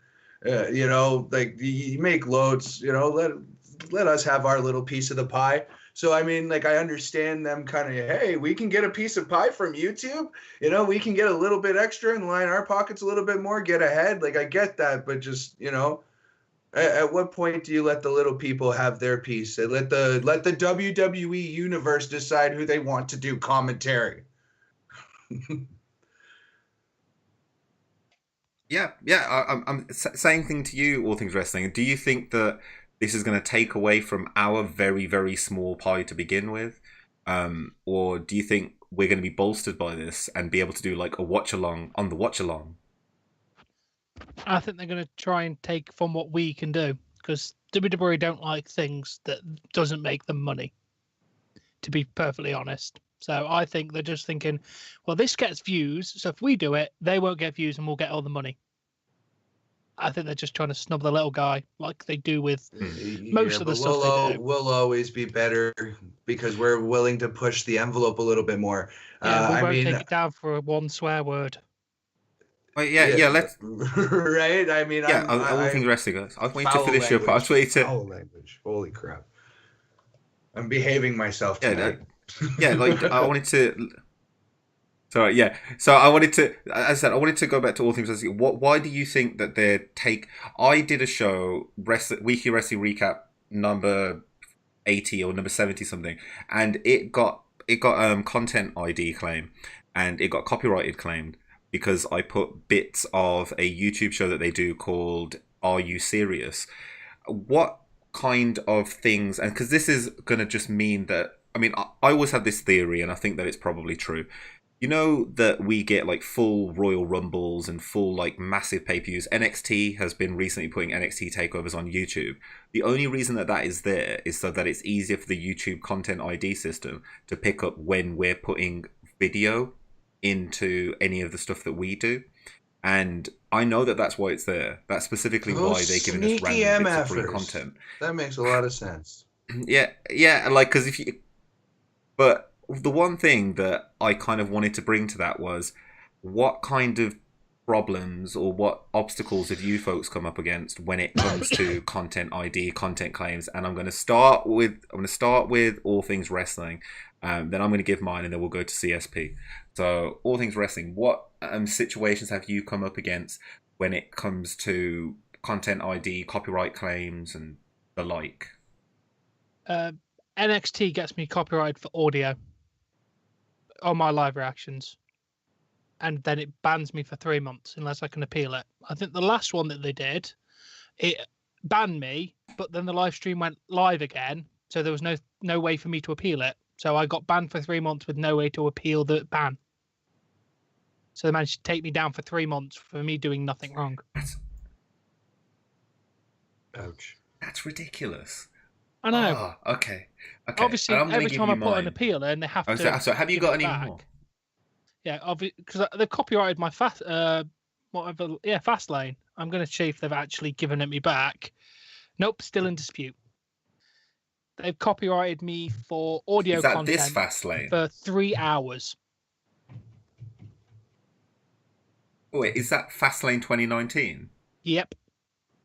Like, you make loads. Let us have our little piece of the pie. So, I mean, like, I understand them kind of, hey, we can get a piece of pie from YouTube. We can get a little bit extra and line our pockets a little bit more, get ahead. Like, I get that, but just, at what point do you let the little people have their piece? Let the WWE universe decide who they want to do commentary. I'm same thing to you, All Things Wrestling. Do you think that this is going to take away from our very, very small pie to begin with? Or do you think we're going to be bolstered by this and be able to do like a watch along on the watch along? I think they're going to try and take from what we can do, because WWE don't like things that doesn't make them money, to be perfectly honest. So I think they're just thinking, well, this gets views, so if we do it, they won't get views and we'll get all the money. I think they're just trying to snub the little guy like they do with most of the stuff they do. We'll always be better because we're willing to push the envelope a little bit more. Yeah, we I won't mean, take it down for one swear word. But yeah, let's. Right? I mean, Yeah, all things wrestling, guys. I want you to foul finish up. I language, want you to. foul language. Holy crap! I'm behaving myself Yeah, tonight. like I wanted to. Sorry, yeah. So I wanted to, as I said, I wanted to go back to all things wrestling. Why do you think that they take? I did a show, weekly wrestling recap number 80 or number 70 something, and it got content ID claim, and it got copyrighted claimed because I put bits of a YouTube show that they do called Are You Serious? What kind of things? And because this is gonna just mean that, I mean, I always have this theory, and I think that it's probably true. You know that we get like full Royal Rumbles and full like massive pay-per-views. NXT has been recently putting NXT takeovers on YouTube. The only reason that is there is so that it's easier for the YouTube content ID system to pick up when we're putting video into any of the stuff that we do. And I know that that's why it's there. That's specifically why they're giving us random bits of free content. That makes a lot of sense. Yeah, like, because if you... But the one thing that I kind of wanted to bring to that was, what kind of problems or what obstacles have you folks come up against when it comes to content ID, content claims? And I'm going to start with all things wrestling. Then I'm going to give mine, and then we'll go to C.S.P. So all things wrestling, what situations have you come up against when it comes to content ID, copyright claims, and the like? NXT gets me copyrighted for audio on my live reactions, and then it bans me for 3 months unless I can appeal it. I think the last one that they did, it banned me, but then the live stream went live again, so there was no way for me to appeal it. So I got banned for 3 months with no way to appeal the ban. So they managed to take me down for 3 months for me doing nothing wrong. Ouch. That's ridiculous. I know. Oh, okay. Obviously, every time I put an appeal in, they have to. So have you got any more? Yeah, obviously, because they've copyrighted my Fastlane. I'm going to see if they've actually given it me back. Nope, still in dispute. They've copyrighted me for audio content this Fastlane? For 3 hours. Wait, is that Fastlane 2019? Yep.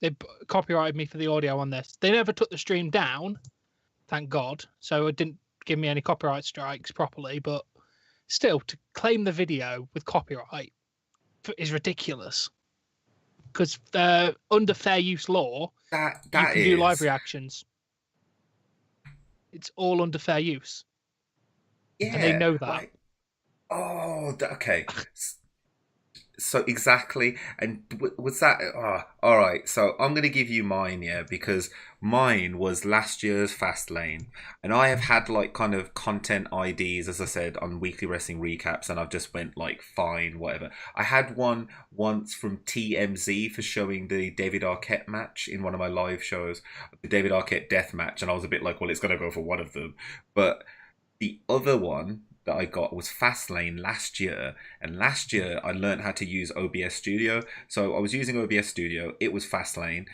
They copyrighted me for the audio on this. They never took the stream down, thank God. So it didn't give me any copyright strikes properly. But still, to claim the video with copyright is ridiculous. Because under fair use law, you can do live reactions. It's all under fair use. Yeah. And they know that. Like, okay. So exactly, and was that? All right. So I'm going to give you mine, yeah, because mine was last year's Fastlane, and I have had like kind of content IDs, as I said, on weekly wrestling recaps, and I've just went like fine, whatever. I had one once from TMZ for showing the David Arquette match in one of my live shows, the David Arquette death match, and I was a bit like, well, it's going to go for one of them, but the other one that I got was Fastlane last year, and last year I learned how to use OBS Studio. So I was using OBS Studio. It was Fastlane.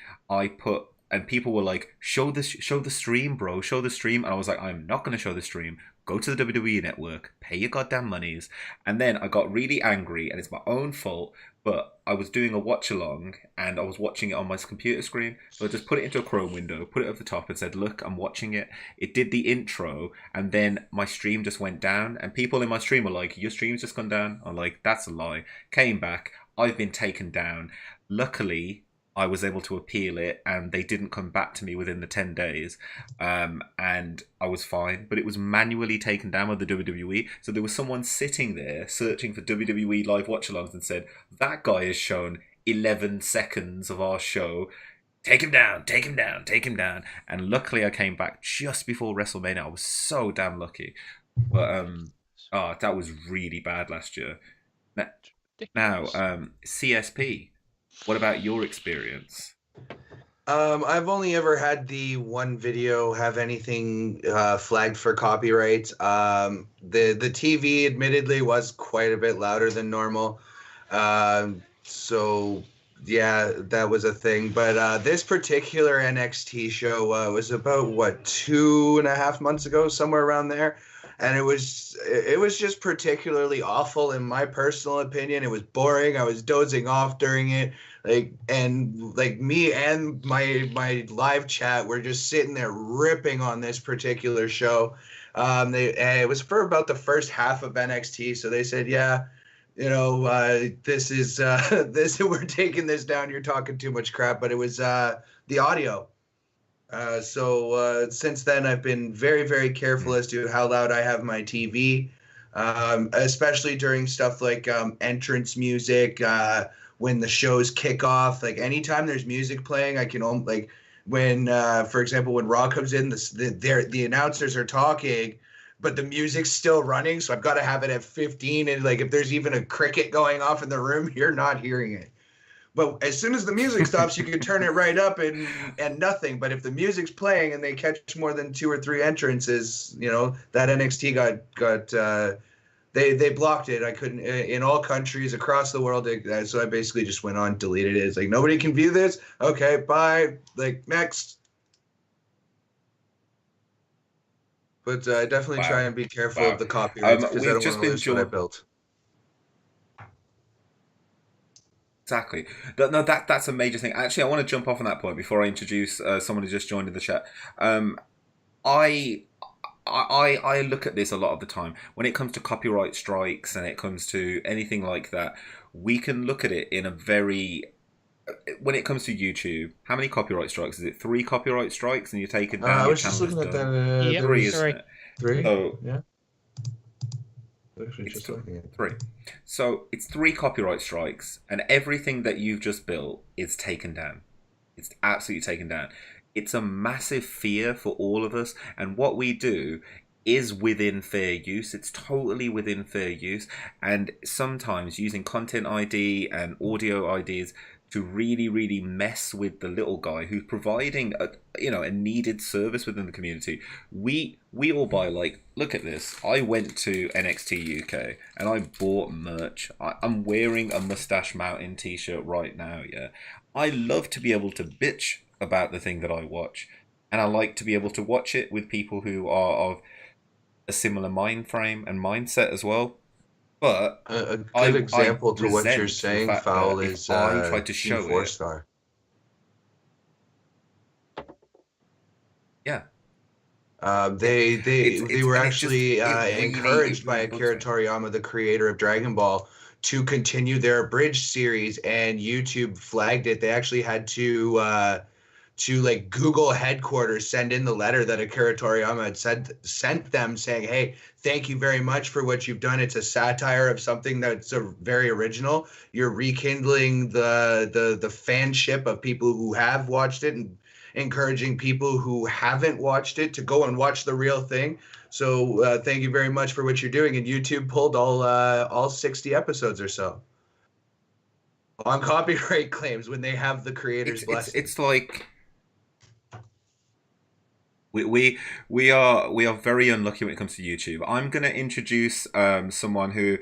And people were like, show the stream, bro, show the stream. And I was like, I'm not going to show the stream. Go to the WWE network, pay your goddamn monies. And then I got really angry, and it's my own fault, but I was doing a watch-along, and I was watching it on my computer screen. So I just put it into a Chrome window, put it over the top, and said, look, I'm watching it. It did the intro, and then my stream just went down, and people in my stream were like, your stream's just gone down? I'm like, that's a lie. Came back, I've been taken down. Luckily, I was able to appeal it, and they didn't come back to me within the 10 days. And I was fine, but it was manually taken down by the WWE. So there was someone sitting there searching for WWE live watch-alongs and said, that guy has shown 11 seconds of our show. Take him down, take him down, take him down. And luckily I came back just before WrestleMania. I was so damn lucky. But that was really bad last year. Now, CSP, what about your experience? I've only ever had the one video have anything flagged for copyright. The TV admittedly was quite a bit louder than normal. So yeah, that was a thing. But this particular NXT show was about what 2.5 months ago, somewhere around there. And it was just particularly awful in my personal opinion. It was boring. I was dozing off during it. Like me and my live chat were just sitting there ripping on this particular show. It was for about the first half of NXT, so they said, yeah, this is this we're taking this down. You're talking too much crap, but it was the audio. So since then, I've been very, very careful as to how loud I have my TV, especially during stuff like entrance music, when the shows kick off. Like anytime there's music playing, I can like when, for example, when Raw comes in, the announcers are talking, but the music's still running, so I've got to have it at 15. And like if there's even a cricket going off in the room, you're not hearing it. But as soon as the music stops, you can turn it right up and nothing. But if the music's playing and they catch more than 2 or 3 entrances, that NXT got they blocked it. I couldn't in all countries across the world. So I basically just went on, deleted it. It's like nobody can view this. Okay, bye. Like next. But I definitely try and be careful of the copyrights because I don't want to lose what I built. Exactly. No, that's a major thing. Actually, I want to jump off on that point before I introduce someone who just joined in the chat. I look at this a lot of the time when it comes to copyright strikes and it comes to anything like that. We can look at it in a very when it comes to YouTube. How many copyright strikes is it? 3 copyright strikes, and you're taken down. I was just looking at that. Yep, 3, isn't it? 3. So, yeah. It's 3. So it's 3 copyright strikes, and everything that you've just built is taken down. It's absolutely taken down. It's a massive fear for all of us, and what we do is within fair use. It's totally within fair use, and sometimes using content ID and audio IDs to really, really mess with the little guy who's providing a needed service within the community. We all buy, like, look at this. I went to NXT UK and I bought merch. I'm wearing a Mustache Mountain t-shirt right now, yeah. I love to be able to bitch about the thing that I watch, and I like to be able to watch it with people who are of a similar mind frame and mindset as well. But a good example to what you're saying, FOWL, is I tried to show Team 4-Star. Yeah. They were actually encouraged by Akira Toriyama, the creator of Dragon Ball, to continue their abridged series, and YouTube flagged it. They actually had to like Google headquarters send in the letter that Akira Toriyama had sent them saying, hey, thank you very much for what you've done. It's a satire of something that's very original. You're rekindling the fanship of people who have watched it and encouraging people who haven't watched it to go and watch the real thing. So thank you very much for what you're doing. And YouTube pulled all 60 episodes or so on copyright claims when they have the creator's blessing. It's like we are very unlucky when it comes to YouTube. I'm going to introduce someone who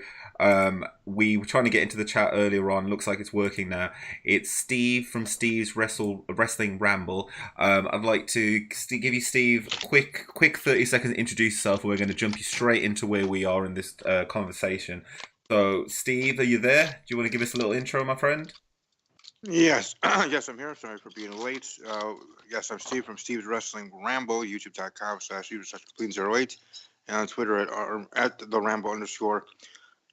we were trying to get into the chat earlier on. Looks like it's working now. It's Steve from Steve's Wrestling Ramble. I'd like to give you, Steve, quick 30 seconds to introduce yourself, and we're going to jump you straight into where we are in this conversation. So, Steve, are you there? Do you want to give us a little intro, my friend? Yes, yes, I'm here. Sorry for being late. Yes, I'm Steve from Steve's Wrestling Ramble, youtube.com/Steve08, and on Twitter at the Ramble _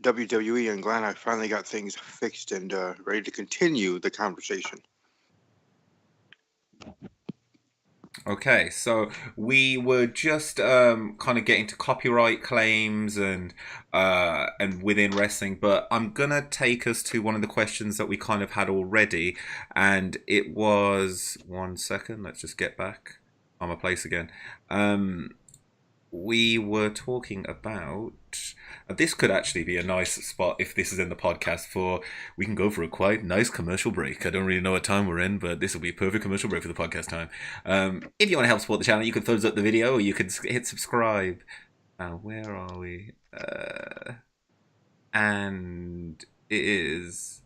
WWE. And glad I finally got things fixed and ready to continue the conversation. Okay, so we were just kind of getting to copyright claims and within wrestling, but I'm gonna take us to one of the questions that we kind of had already, and it was 1 second. Let's just get back on my place again. we were talking about this could actually be a nice spot if this is in the podcast for we can go for a quite nice commercial break. I don't really know what time we're in, but this will be a perfect commercial break for the podcast time. If you want to help support the channel, you can thumbs up the video or you can hit subscribe. Where are we? And it is...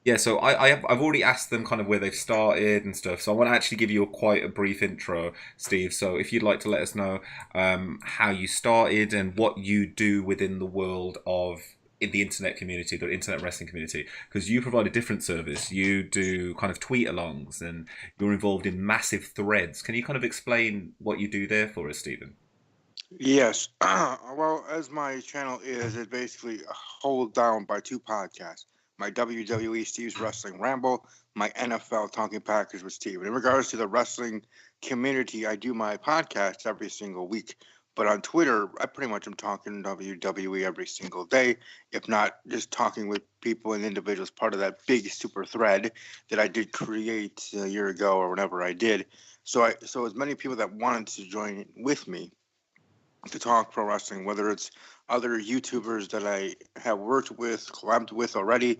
Yeah, so I've already asked them kind of where they've started and stuff. So I want to actually give you quite a brief intro, Steve. So if you'd like to let us know how you started and what you do within the world of in the internet community, the internet wrestling community, because you provide a different service. You do kind of tweet-alongs and you're involved in massive threads. Can you kind of explain what you do there for us, Stephen? Yes. Well, as my channel is, it's basically hold down by two podcasts. My WWE Steve's Wrestling Ramble, my NFL Talking Packers with Steve. And in regards to the wrestling community, I do my podcast every single week. But on Twitter, I pretty much am talking WWE every single day, if not just talking with people and individuals, part of that big super thread that I did create a year ago or whenever I did. So as many people that wanted to join with me to talk pro wrestling, whether it's other YouTubers that I have worked with, collabed with already,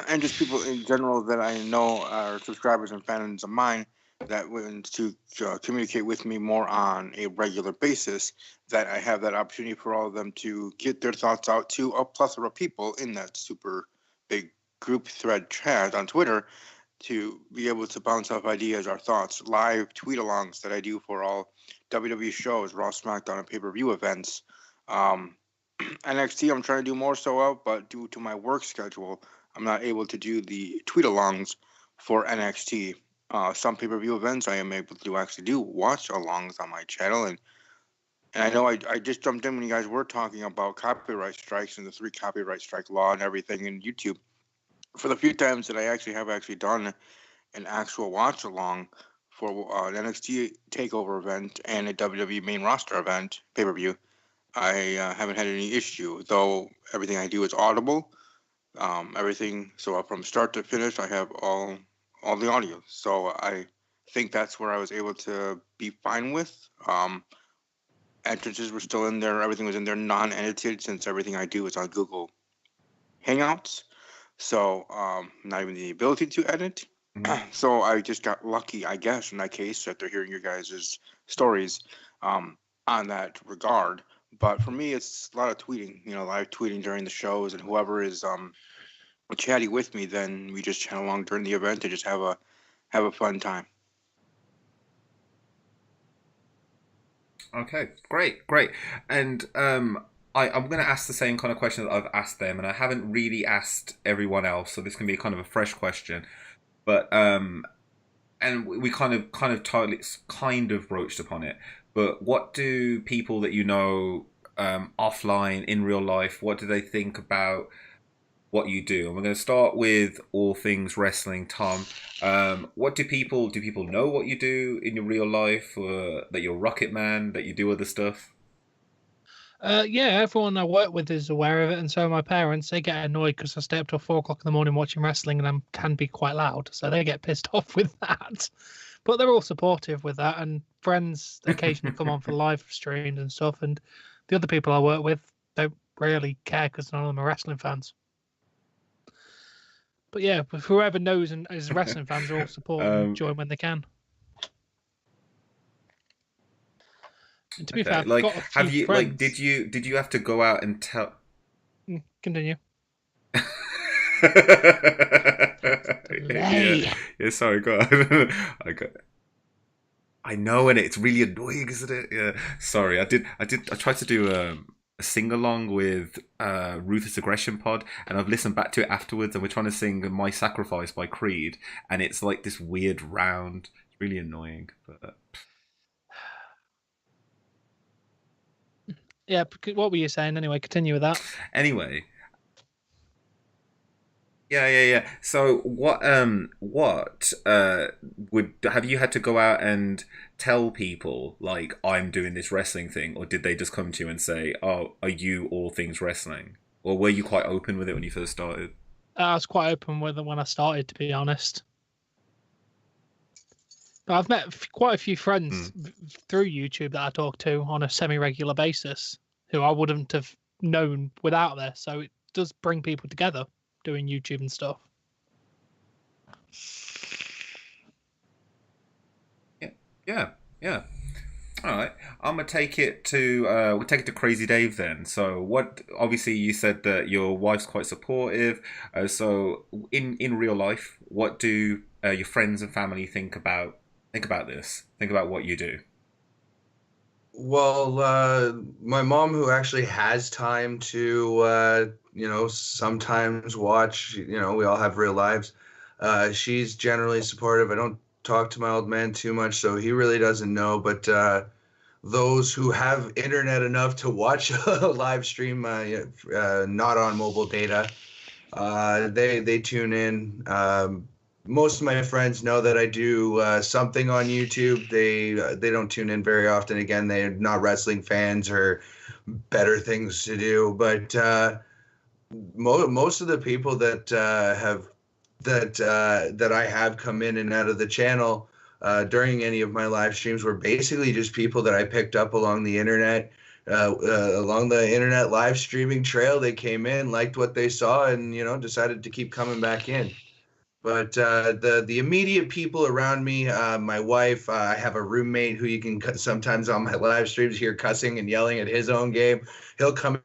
and just people in general that I know are subscribers and fans of mine that want to communicate with me more on a regular basis, that I have that opportunity for all of them to get their thoughts out to a plethora of people in that super big group thread chat on Twitter, to be able to bounce off ideas, our thoughts, live tweet-alongs that I do for all WWE shows, Raw, SmackDown, and pay-per-view events. NXT, I'm trying to do more so of, but due to my work schedule, I'm not able to do the tweet-alongs for NXT. Some pay-per-view events I am able to actually do watch-alongs on my channel, and I know I just jumped in when you guys were talking about copyright strikes and the 3 copyright strike law and everything in YouTube. For the few times that I actually have done an actual watch-along for an NXT takeover event and a WWE main roster event pay-per-view, I haven't had any issue, though everything I do is audible. Everything, so from start to finish, I have all the audio. So I think that's where I was able to be fine with. Entrances were still in there. Everything was in there non-edited, since everything I do is on Google Hangouts. So not even the ability to edit. So I just got lucky, I guess, in that case, after hearing your guys' stories on that regard. But for me, it's a lot of tweeting, live tweeting during the shows, and whoever is chatty with me, then we just chat along during the event and just have a fun time. Okay, great. And I'm going to ask the same kind of question that I've asked them, and I haven't really asked everyone else, so this can be kind of a fresh question. But and we kind of broached upon it. But what do people that you know offline in real life, what do they think about what you do? And we're going to start with all things wrestling. Tom, what do people know what you do in your real life, that you're Rocket Man, that you do other stuff? Yeah, everyone I work with is aware of it, and so are my parents. They get annoyed because I stay up till 4 o'clock in the morning watching wrestling, and I can be quite loud, so they get pissed off with that. But they're all supportive with that, and friends occasionally come on for live streams and stuff, and the other people I work with don't really care because none of them are wrestling fans. But yeah, whoever knows and is wrestling fans are all supporting and join when they can. And to be fair, I've got a few have you friends. did you have to go out and tell? Continue. Yeah, sorry, go on. I know, and it's really annoying, isn't it? Yeah, sorry. I tried to do a sing along with Ruthless Aggression Pod, and I've listened back to it afterwards, and we're trying to sing "My Sacrifice" by Creed, and it's like this weird round. It's really annoying, but. Yeah, what were you saying anyway? Continue with that. Anyway. Yeah. So what would have you had to go out and tell people like I'm doing this wrestling thing, or did they just come to you and say, "Oh, are you all things wrestling?" Or were you quite open with it when you first started? I was quite open with it when I started, to be honest. I've met quite a few friends Mm. through YouTube that I talk to on a semi-regular basis who I wouldn't have known without this. So it does bring people together doing YouTube and stuff. Yeah, yeah. All right, I'm gonna take it to we'll take it to Crazy Dave then. So, what? Obviously, you said that your wife's quite supportive. So, in real life, what do your friends and family think about this? Think about what you do. Well, my mom, who actually has time to, sometimes watch, we all have real lives. She's generally supportive. I don't talk to my old man too much, so he really doesn't know. But those who have internet enough to watch a live stream, not on mobile data, they tune in. Most of my friends know that I do something on YouTube. They don't tune in very often. Again, they're not wrestling fans or better things to do. But most of the people that that I have come in and out of the channel during any of my live streams were basically just people that I picked up along the internet. Along the internet live streaming trail, they came in, liked what they saw, and decided to keep coming back in. But the immediate people around me, my wife, I have a roommate who you can sometimes on my live streams hear cussing and yelling at his own game. He'll come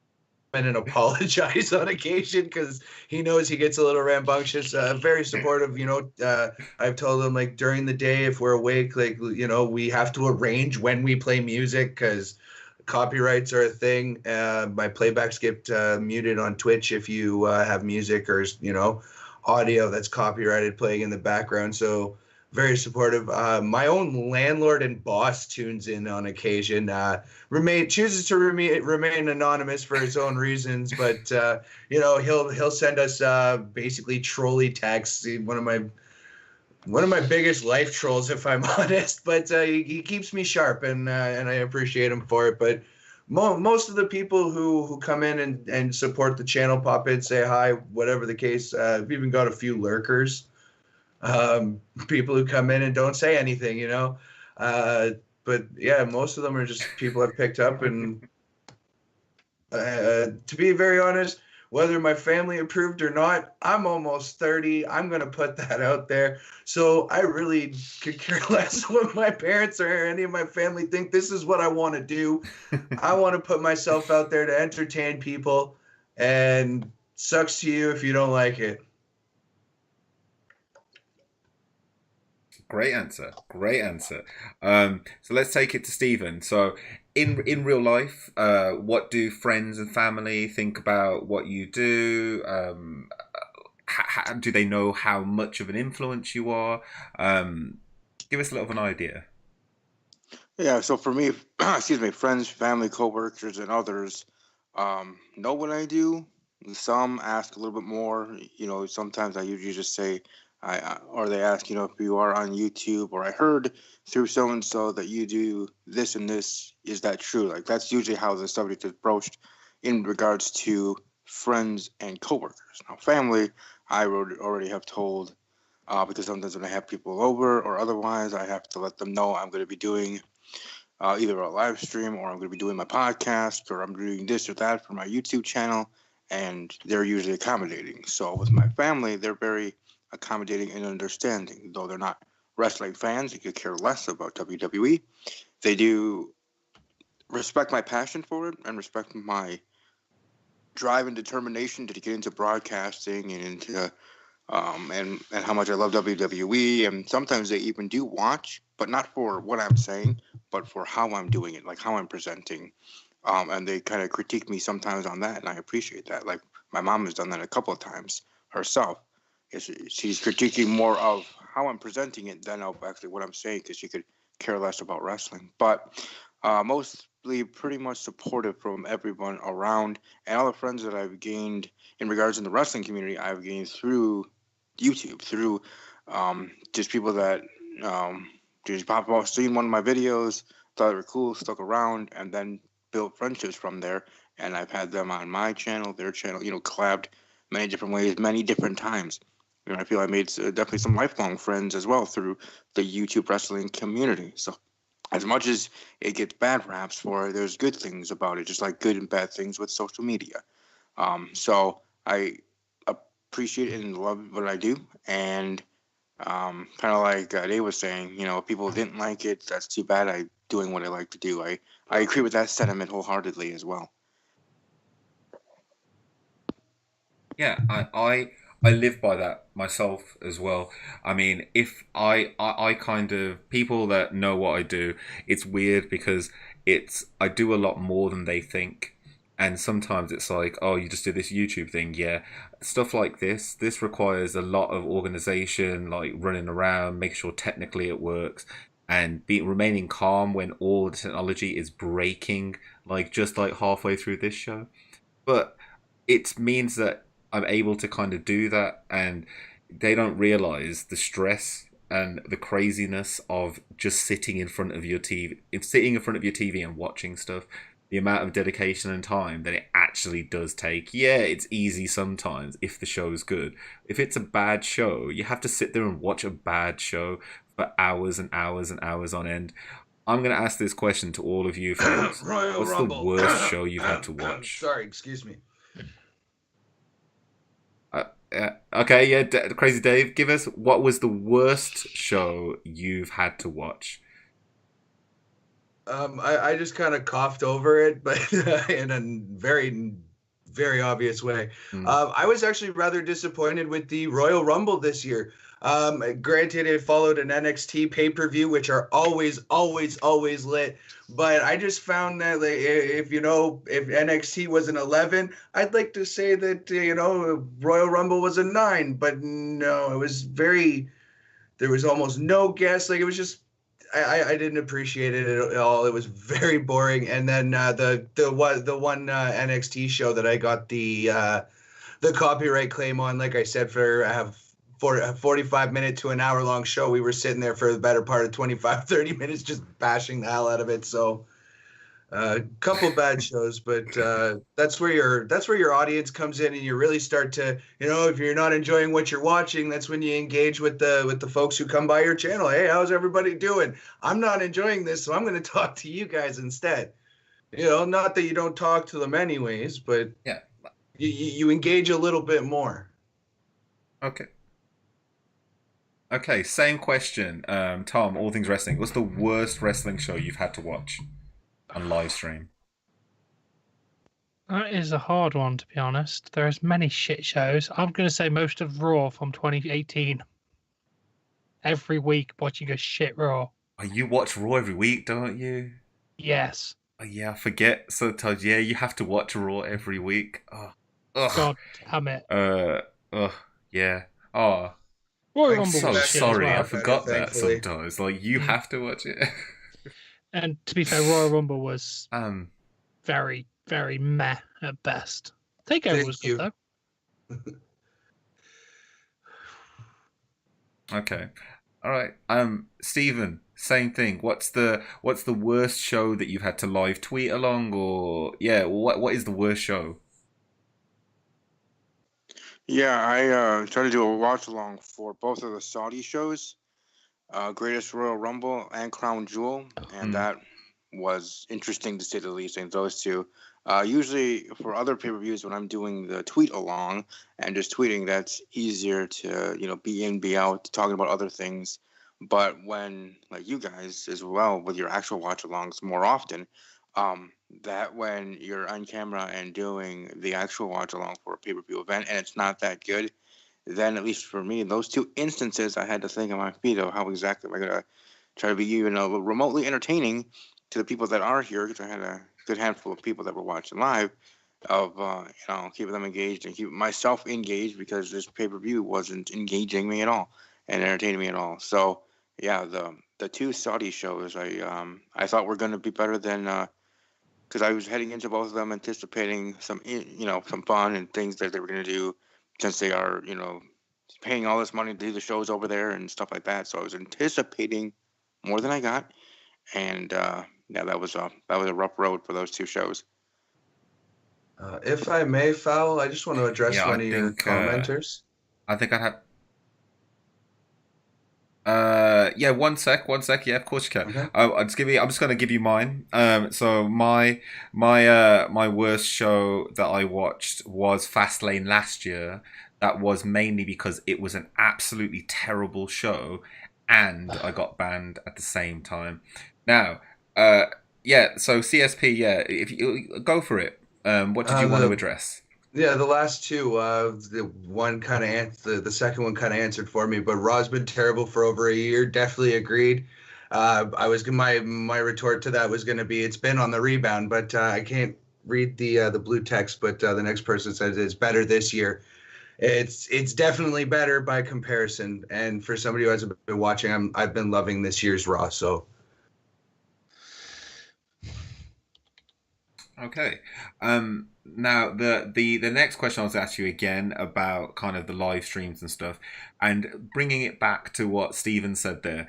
in and apologize on occasion because he knows he gets a little rambunctious. Very supportive. I've told him, like, during the day, if we're awake, like, we have to arrange when we play music because copyrights are a thing. My playbacks get muted on Twitch if you have music or audio that's copyrighted playing in the background. So very supportive. My own landlord and boss tunes in on occasion. Chooses to remain anonymous for his own reasons, but he'll send us basically trolley texts. One of my biggest life trolls, if I'm honest, but he keeps me sharp, and I appreciate him for it. But most of the people who come in and support the channel, pop in, say hi, whatever the case. We've even got a few lurkers, people who come in and don't say anything, but yeah, most of them are just people I've picked up. And to be very honest, whether my family approved or not, I'm almost 30. I'm going to put that out there. So I really could care less what my parents or any of my family think. This is what I want to do. I want to put myself out there to entertain people, and sucks to you if you don't like it. Great answer. Great answer. So let's take it to Stephen. So in real life, what do friends and family think about what you do? Do they know how much of an influence you are? Give us a little of an idea. Yeah, so for me, excuse me, friends, family, coworkers, and others know what I do. Some ask a little bit more. Sometimes I usually just say, or they ask, if you are on YouTube, or I heard through so and so that you do this and this. Is that true? Like, that's usually how the subject is broached in regards to friends and coworkers. Now, family, I already have told, because sometimes when I have people over or otherwise, I have to let them know I'm going to be doing either a live stream, or I'm going to be doing my podcast, or I'm doing this or that for my YouTube channel, and they're usually accommodating. So with my family, they're very accommodating and understanding. Though they're not wrestling fans, they could care less about WWE. They do respect my passion for it and respect my drive and determination to get into broadcasting and into and how much I love WWE. And sometimes they even do watch, but not for what I'm saying, but for how I'm doing it, like how I'm presenting. And they kind of critique me sometimes on that, and I appreciate that. Like, my mom has done that a couple of times herself. She's critiquing more of how I'm presenting it than of actually what I'm saying, because she could care less about wrestling. But mostly pretty much supportive from everyone around, and all the friends that I've gained in regards in the wrestling community, I've gained through YouTube, through just people that just pop off, seen one of my videos, thought they were cool, stuck around, and then built friendships from there. And I've had them on my channel, their channel, collabed many different ways, many different times. I feel I made definitely some lifelong friends as well through the YouTube wrestling community. So as much as it gets bad raps for it, there's good things about it, just like good and bad things with social media. So I appreciate it and love what I do. And kind of like Dave was saying, if people didn't like it, that's too bad. I'm doing what I like to do. I agree with that sentiment wholeheartedly as well. Yeah, I live by that myself as well. I mean, if I kind of people that know what I do, it's weird because I do a lot more than they think. And sometimes it's like, oh, you just do this YouTube thing, yeah. Stuff like this requires a lot of organization, like running around, making sure technically it works, and remaining calm when all the technology is breaking, like just like halfway through this show. But it means that I'm able to kind of do that, and they don't realize the stress and the craziness of just sitting in front of your TV, sitting in front of your TV and watching stuff. The amount of dedication and time that it actually does take. Yeah, it's easy sometimes if the show's good. If it's a bad show, you have to sit there and watch a bad show for hours and hours and hours on end. I'm going to ask this question to all of you folks. Royal What's Rumble. the worst show you've had to watch? Sorry, excuse me. Okay, yeah, Crazy Dave, give us what was the worst show you've had to watch? I just kind of coughed over it, but in a very, very obvious way. I was actually rather disappointed with the Royal Rumble this year. Granted, it followed an NXT pay-per-view, which are always, always, always lit. But I just found that like, if NXT was an 11, I'd like to say that Royal Rumble was a 9. But no, it was there was almost no guests. Like it was just I didn't appreciate it at all. It was very boring. And then the one NXT show that I got the copyright claim on, like I said, for a 45-minute to an hour-long show, we were sitting there for the better part of 25, 30 minutes just bashing the hell out of it. So a couple bad shows, but that's where your audience comes in, and you really start to, if you're not enjoying what you're watching, that's when you engage with the folks who come by your channel. Hey, how's everybody doing? I'm not enjoying this, so I'm going to talk to you guys instead. Not that you don't talk to them anyways, but yeah, you engage a little bit more. Okay, same question. Tom, All Things Wrestling. What's the worst wrestling show you've had to watch on live stream? That is a hard one, to be honest. There's many shit shows. I'm going to say most of Raw from 2018. Every week watching a shit Raw. Oh, you watch Raw every week, don't you? Yes. Oh, yeah, I forget sometimes. Yeah, you have to watch Raw every week. Oh, God damn it. Yeah. Oh, Royal I'm Rumble so was shit sorry. as well. I forgot that thankfully. sometimes. Like, you have to watch it. And to be fair, Royal Rumble was very, very meh at best. Takeover was good, though. Okay. All right. Stephen, same thing. What's the worst show that you've had to live tweet along, or what is the worst show? Yeah, I tried to do a watch along for both of the Saudi shows, Greatest Royal Rumble and Crown Jewel, and that was interesting to say the least. And those two, usually for other pay-per-views, when I'm doing the tweet along and just tweeting, that's easier to be in, be out, talking about other things. But when like you guys as well with your actual watch alongs more often, that when you're on camera and doing the actual watch along for a pay-per-view event and it's not that good, then at least for me, in those two instances, I had to think on my feet of how exactly am I going to try to be even remotely entertaining to the people that are here, because I had a good handful of people that were watching live, of keeping them engaged and keeping myself engaged, because this pay-per-view wasn't engaging me at all and entertaining me at all. So yeah, the two Saudi shows I thought were going to be better than, because I was heading into both of them anticipating some fun and things that they were going to do, since they are paying all this money to do the shows over there and stuff like that. So I was anticipating more than I got, and that was a rough road for those two shows. If I may, FOWL, I just want to address one of your commenters. I think I'd have. Yeah, one sec. Yeah, of course you can. Okay. I'm just gonna give you mine. So my worst show that I watched was Fastlane last year. That was mainly because it was an absolutely terrible show, and I got banned at the same time. Now, uh, yeah. So CSP, yeah. If you go for it, what did you want to The address? Yeah, the last two, the one kind of the second one kind of answered for me, but Raw's been terrible for over a year. Definitely agreed. My retort to that was going to be it's been on the rebound, but I can't read the blue text. But the next person says it's better this year. It's definitely better by comparison. And for somebody who hasn't been watching, I've been loving this year's Raw. So Okay. Now the next question I was asked you again about kind of the live streams and stuff, and bringing it back to what Steven said there.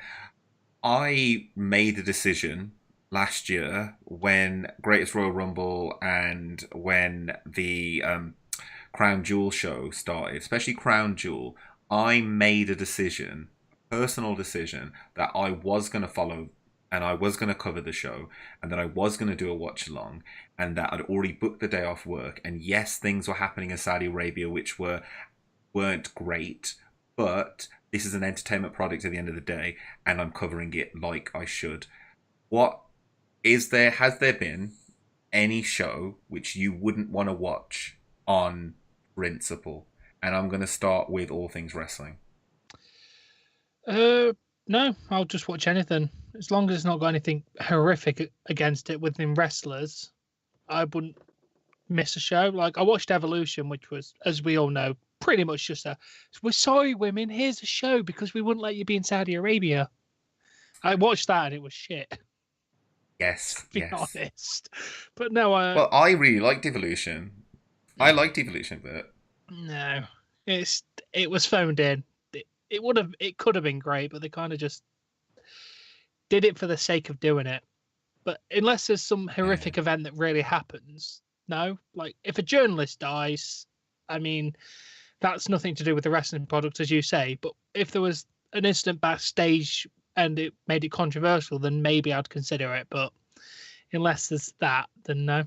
I made a decision last year when Greatest Royal Rumble and when the Crown Jewel show started, especially Crown Jewel. I made a decision, a personal decision, that I was going to follow and I was going to cover the show and that I was going to do a watch along and that I'd already booked the day off work. And yes, things were happening in Saudi Arabia which weren't great, but this is an entertainment product at the end of the day, and I'm covering it like I should. What has there been any show which you wouldn't want to watch on principle? And I'm going to start with all things wrestling. No, I'll just watch anything as long as it's not got anything horrific against it within wrestlers. I wouldn't miss a show. Like I watched Evolution, which was, as we all know, pretty much just we're sorry, women. Here's a show because we wouldn't let you be in Saudi Arabia. I watched that and it was shit. Yes, To be honest, but no, well, I really liked Evolution. I liked Evolution, but no, it was phoned in. It could have been great, but they kind of just did it for the sake of doing it. But unless there's some horrific event that really happens, no. Like if a journalist dies, I mean, that's nothing to do with the wrestling product, as you say. But if there was an incident backstage and it made it controversial, then maybe I'd consider it. But unless there's that, then no.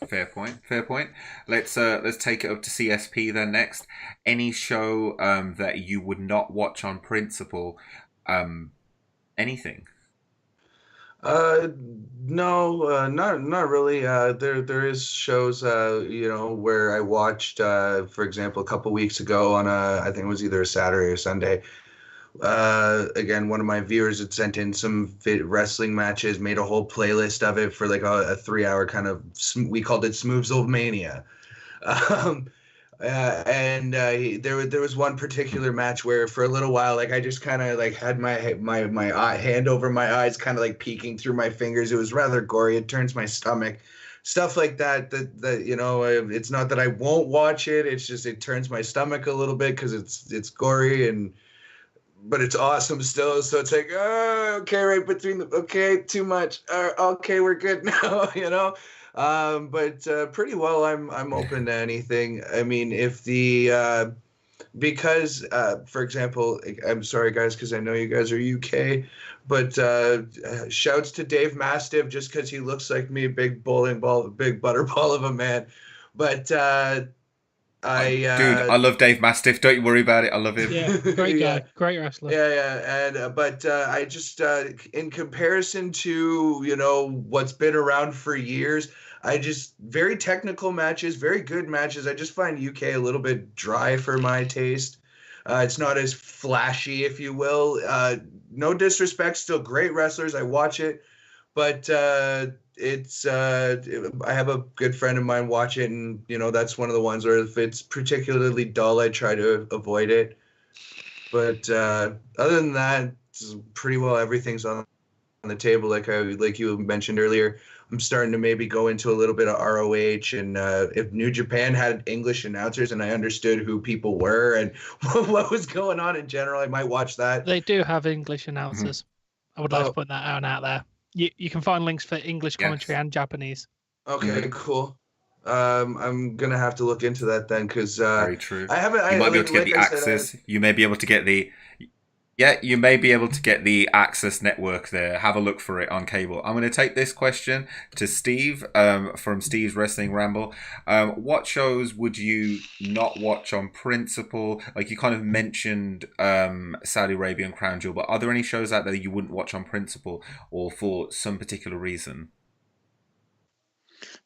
Fair point. Let's take it up to CSP then next. Any show that you would not watch on principle? Anything? No, not really. There is shows where I watched for example a couple weeks ago on I think it was either a Saturday or Sunday. Again, one of my viewers had sent in some wrestling matches, made a whole playlist of it for like a 3 hour kind of, we called it Smoothsville Um, and there was one particular match where for a little while, like I just kind of like had my hand over my eyes, kind of like peeking through my fingers. It was rather gory. It turns my stomach, stuff like that. It's not that I won't watch it. It's just it turns my stomach a little bit because it's gory but it's awesome still. So it's like, oh, okay, right between okay, too much. Okay, we're good now, But pretty well, I'm open to anything. I mean, if because for example, I'm sorry guys, because I know you guys are UK, but shouts to Dave Mastiff just because he looks like me, big bowling ball, big butterball of a man, but. Dude, I love Dave Mastiff. Don't you worry about it. I love him. Yeah, great guy, great wrestler. Yeah, and but I just in comparison to what's been around for years, I just very technical matches, very good matches. I just find UK a little bit dry for my taste. It's not as flashy, if you will. No disrespect, still great wrestlers. I watch it, but it's I have a good friend of mine watch it, and that's one of the ones where if it's particularly dull, I try to avoid it. But other than that, it's pretty well everything's on the table. Like you mentioned earlier, I'm starting to maybe go into a little bit of ROH, and if New Japan had English announcers and I understood who people were and what was going on in general, I might watch that. They do have English announcers. I would like to put that out there. You can find links for English commentary and Japanese. Okay, cool. I'm gonna have to look into that then, because Very true. I haven't. You I might be able to get like the I said. access. You may be able to get the. Yeah, you may be able to get the Access network there. Have a look for it on cable. I'm going to take this question to Steve from Steve's Wrestling Ramble. What shows would you not watch on principle? Like you kind of mentioned Saudi Arabian Crown Jewel, but are there any shows out there that you wouldn't watch on principle or for some particular reason?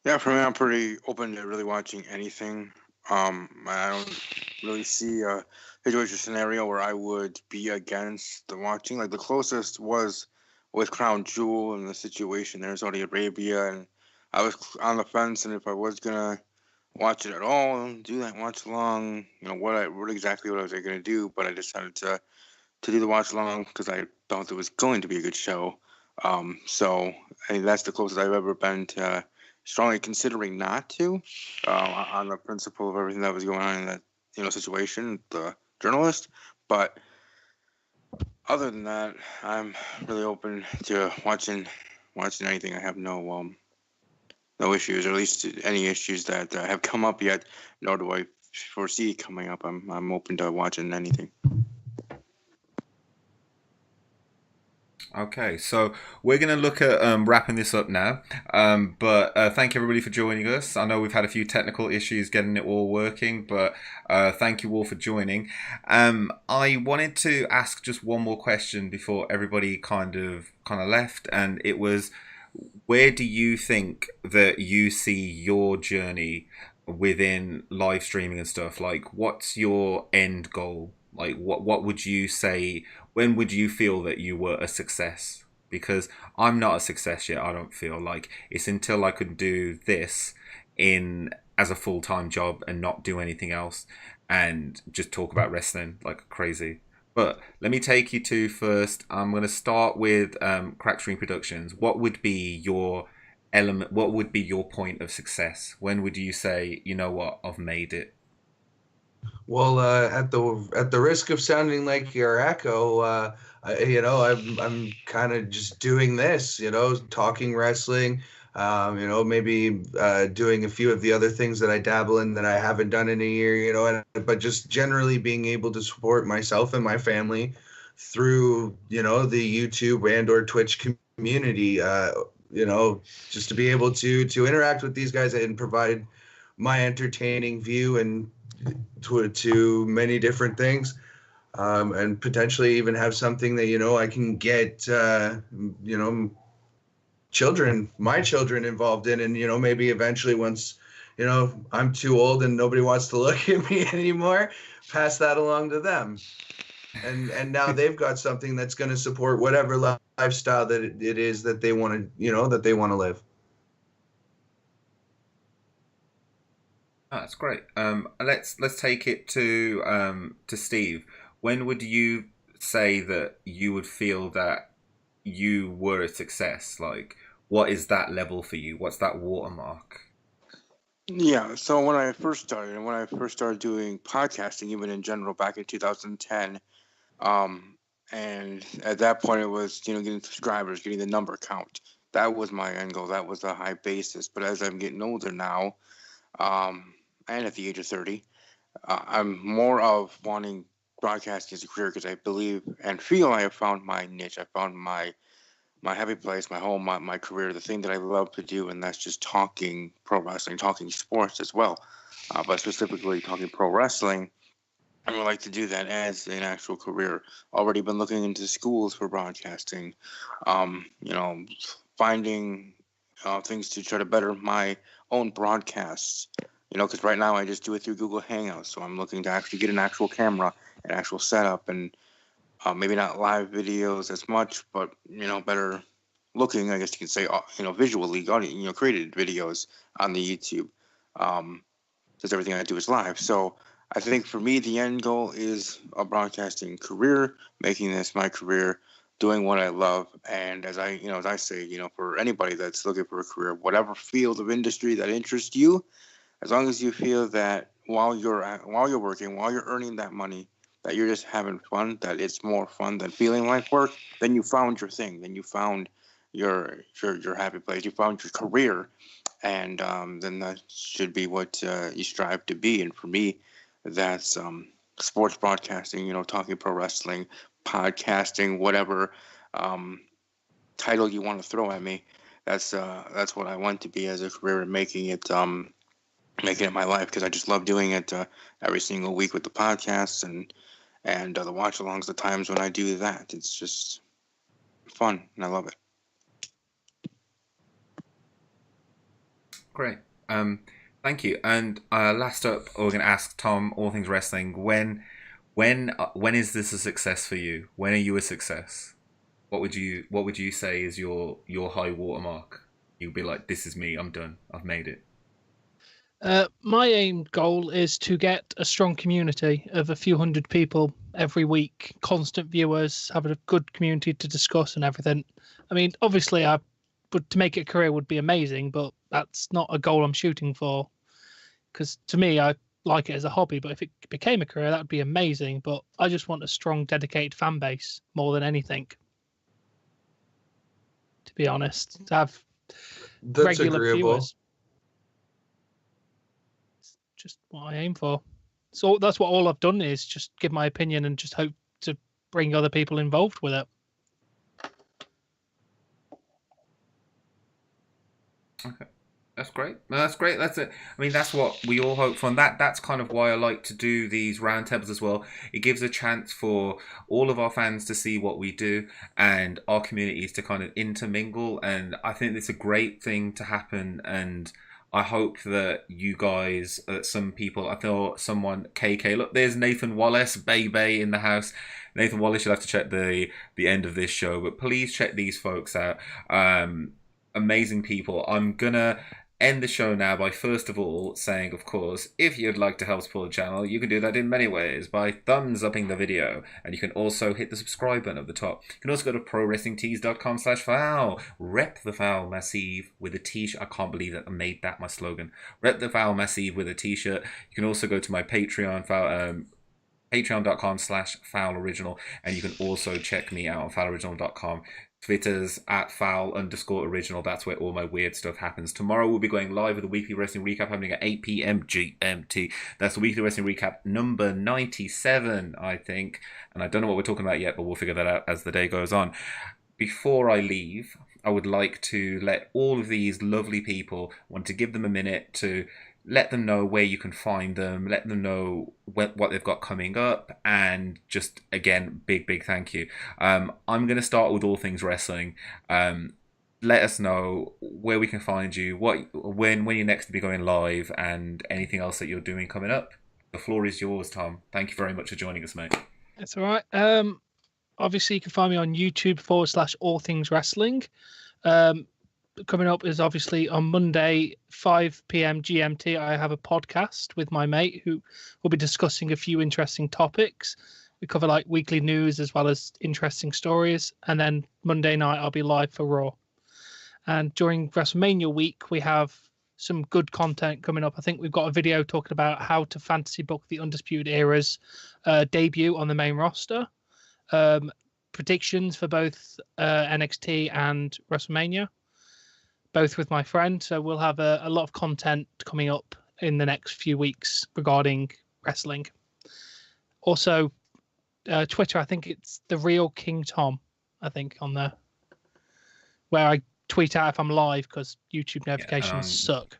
Yeah, for me, I'm pretty open to really watching anything. I don't really see a situation scenario where I would be against the watching. Like the closest was with Crown Jewel and the situation there in Saudi Arabia, and I was on the fence, and if I was gonna watch it at all, do that watch along, what exactly what I was gonna do, but I decided to do the watch along because I thought it was going to be a good show. So I think that's the closest I've ever been to strongly considering not to, on the principle of everything that was going on in that situation, the journalist. But other than that, I'm really open to watching anything. I have no issues, or at least any issues that have come up yet. Nor do I foresee coming up. I'm open to watching anything. Okay, so we're going to look at wrapping this up now. But thank you everybody for joining us. I know we've had a few technical issues getting it all working, but thank you all for joining. I wanted to ask just one more question before everybody kind of left, and it was, where do you think that you see your journey within live streaming and stuff? Like, what's your end goal? Like, what would you say? When would you feel that you were a success? Because I'm not a success yet. I don't feel like it's until I could do this in as a full-time job and not do anything else and just talk about wrestling like crazy. But let me take you to first. I'm going to start with Crack Stream Productions. What would be your element? What would be your point of success? When would you say, you know what, I've made it? Well, at the risk of sounding like your echo, I'm kind of just doing this, talking wrestling, maybe doing a few of the other things that I dabble in that I haven't done in a year, but just generally being able to support myself and my family through, the YouTube and or Twitch community, just to be able to interact with these guys and provide my entertaining view and to many different things, and potentially even have something that I can get my children involved in, and maybe eventually once I'm too old and nobody wants to look at me anymore, pass that along to them, and now they've got something that's going to support whatever lifestyle that it is that they want to live. Oh, that's great. Let's take it to Steve. When would you say that you would feel that you were a success? Like, what is that level for you? What's that watermark? Yeah, so when I first started doing podcasting, even in general, back in 2010, and at that point it was, getting subscribers, getting the number count. That was my end goal. That was the high basis. But as I'm getting older now, and at the age of 30, I'm more of wanting broadcasting as a career because I believe and feel I have found my niche. I found my happy place, my home, my career, the thing that I love to do, and that's just talking pro wrestling, talking sports as well, but specifically talking pro wrestling. I would like to do that as an actual career. Already been looking into schools for broadcasting, finding things to try to better my own broadcasts. Because right now I just do it through Google Hangouts. So I'm looking to actually get an actual camera, an actual setup, and maybe not live videos as much, but better looking, I guess you could say, visually, created videos on the YouTube. Since everything I do is live, so I think for me the end goal is a broadcasting career, making this my career, doing what I love, and as I say, for anybody that's looking for a career, whatever field of industry that interests you, as long as you feel that while you're working, while you're earning that money, that you're just having fun, that it's more fun than feeling like work, then you found your thing. Then you found your happy place. You found your career, and then that should be what you strive to be. And for me, that's sports broadcasting. Talking pro wrestling, podcasting, whatever title you want to throw at me. That's what I want to be as a career, and making it my life, because I just love doing it every single week with the podcasts and the watch-alongs. The times when I do that, it's just fun, and I love it. Great. Thank you. And last up, we're going to ask Tom, all things wrestling. When is this a success for you? When are you a success? What would you say is your high watermark? You'd be like, this is me. I'm done. I've made it. My aim goal is to get a strong community of a few hundred people every week, constant viewers, having a good community to discuss and everything. I mean, obviously, to make it a career would be amazing, but that's not a goal I'm shooting for. Because to me, I like it as a hobby, but if it became a career, that would be amazing. But I just want a strong, dedicated fan base more than anything. To be honest, to have regular viewers. Just what I aim for. So that's what all I've done is just give my opinion and just hope to bring other people involved with it. Okay. That's great. No, that's great. That's it. I mean, that's what we all hope for. And that's kind of why I like to do these roundtables as well. It gives a chance for all of our fans to see what we do and our communities to kind of intermingle. And I think it's a great thing to happen. And I hope that you guys, some people, I thought someone, KK, look, there's Nathan Wallace, Bay in the house. Nathan Wallace, you'll have to check the end of this show, but please check these folks out. Amazing people. I'm gonna end the show now by first of all saying, of course, if you'd like to help support the channel, you can do that in many ways by thumbs upping the video, and you can also hit the subscribe button at the top. You can also go to prowrestlingtees.com/FOWL, rep the FOWL Massive with a t-shirt. I can't believe that I made that my slogan. Rep the FOWL Massive with a t-shirt. You can also go to my Patreon, patreon.com/FOWL Original, and you can also check me out on FOWLoriginal.com. Twitter's at @FOWL_original. That's where all my weird stuff happens. Tomorrow we'll be going live with the weekly wrestling recap happening at 8 p.m. GMT. That's the weekly wrestling recap number 97, I think. And I don't know what we're talking about yet, but we'll figure that out as the day goes on. Before I leave, I would like to let all of these lovely people, want to give them a minute to let them know where you can find them, let them know what they've got coming up, and just, again, big thank you. I'm going to start with all things wrestling. Let us know where we can find you, when you're next to be going live, and anything else that you're doing coming up. The floor is yours, Tom. Thank you very much for joining us, mate. That's all right. Obviously, you can find me on YouTube /All Things Wrestling. Coming up is obviously on Monday, 5 p.m. GMT. I have a podcast with my mate who will be discussing a few interesting topics. We cover like weekly news as well as interesting stories. And then Monday night, I'll be live for Raw. And during WrestleMania week, we have some good content coming up. I think we've got a video talking about how to fantasy book the Undisputed Era's debut on the main roster. Predictions for both NXT and WrestleMania, both with my friend. So we'll have a lot of content coming up in the next few weeks regarding wrestling. Also, Twitter, I think it's The Real King Tom, I think, on there, where I tweet out if I'm live because YouTube notifications suck.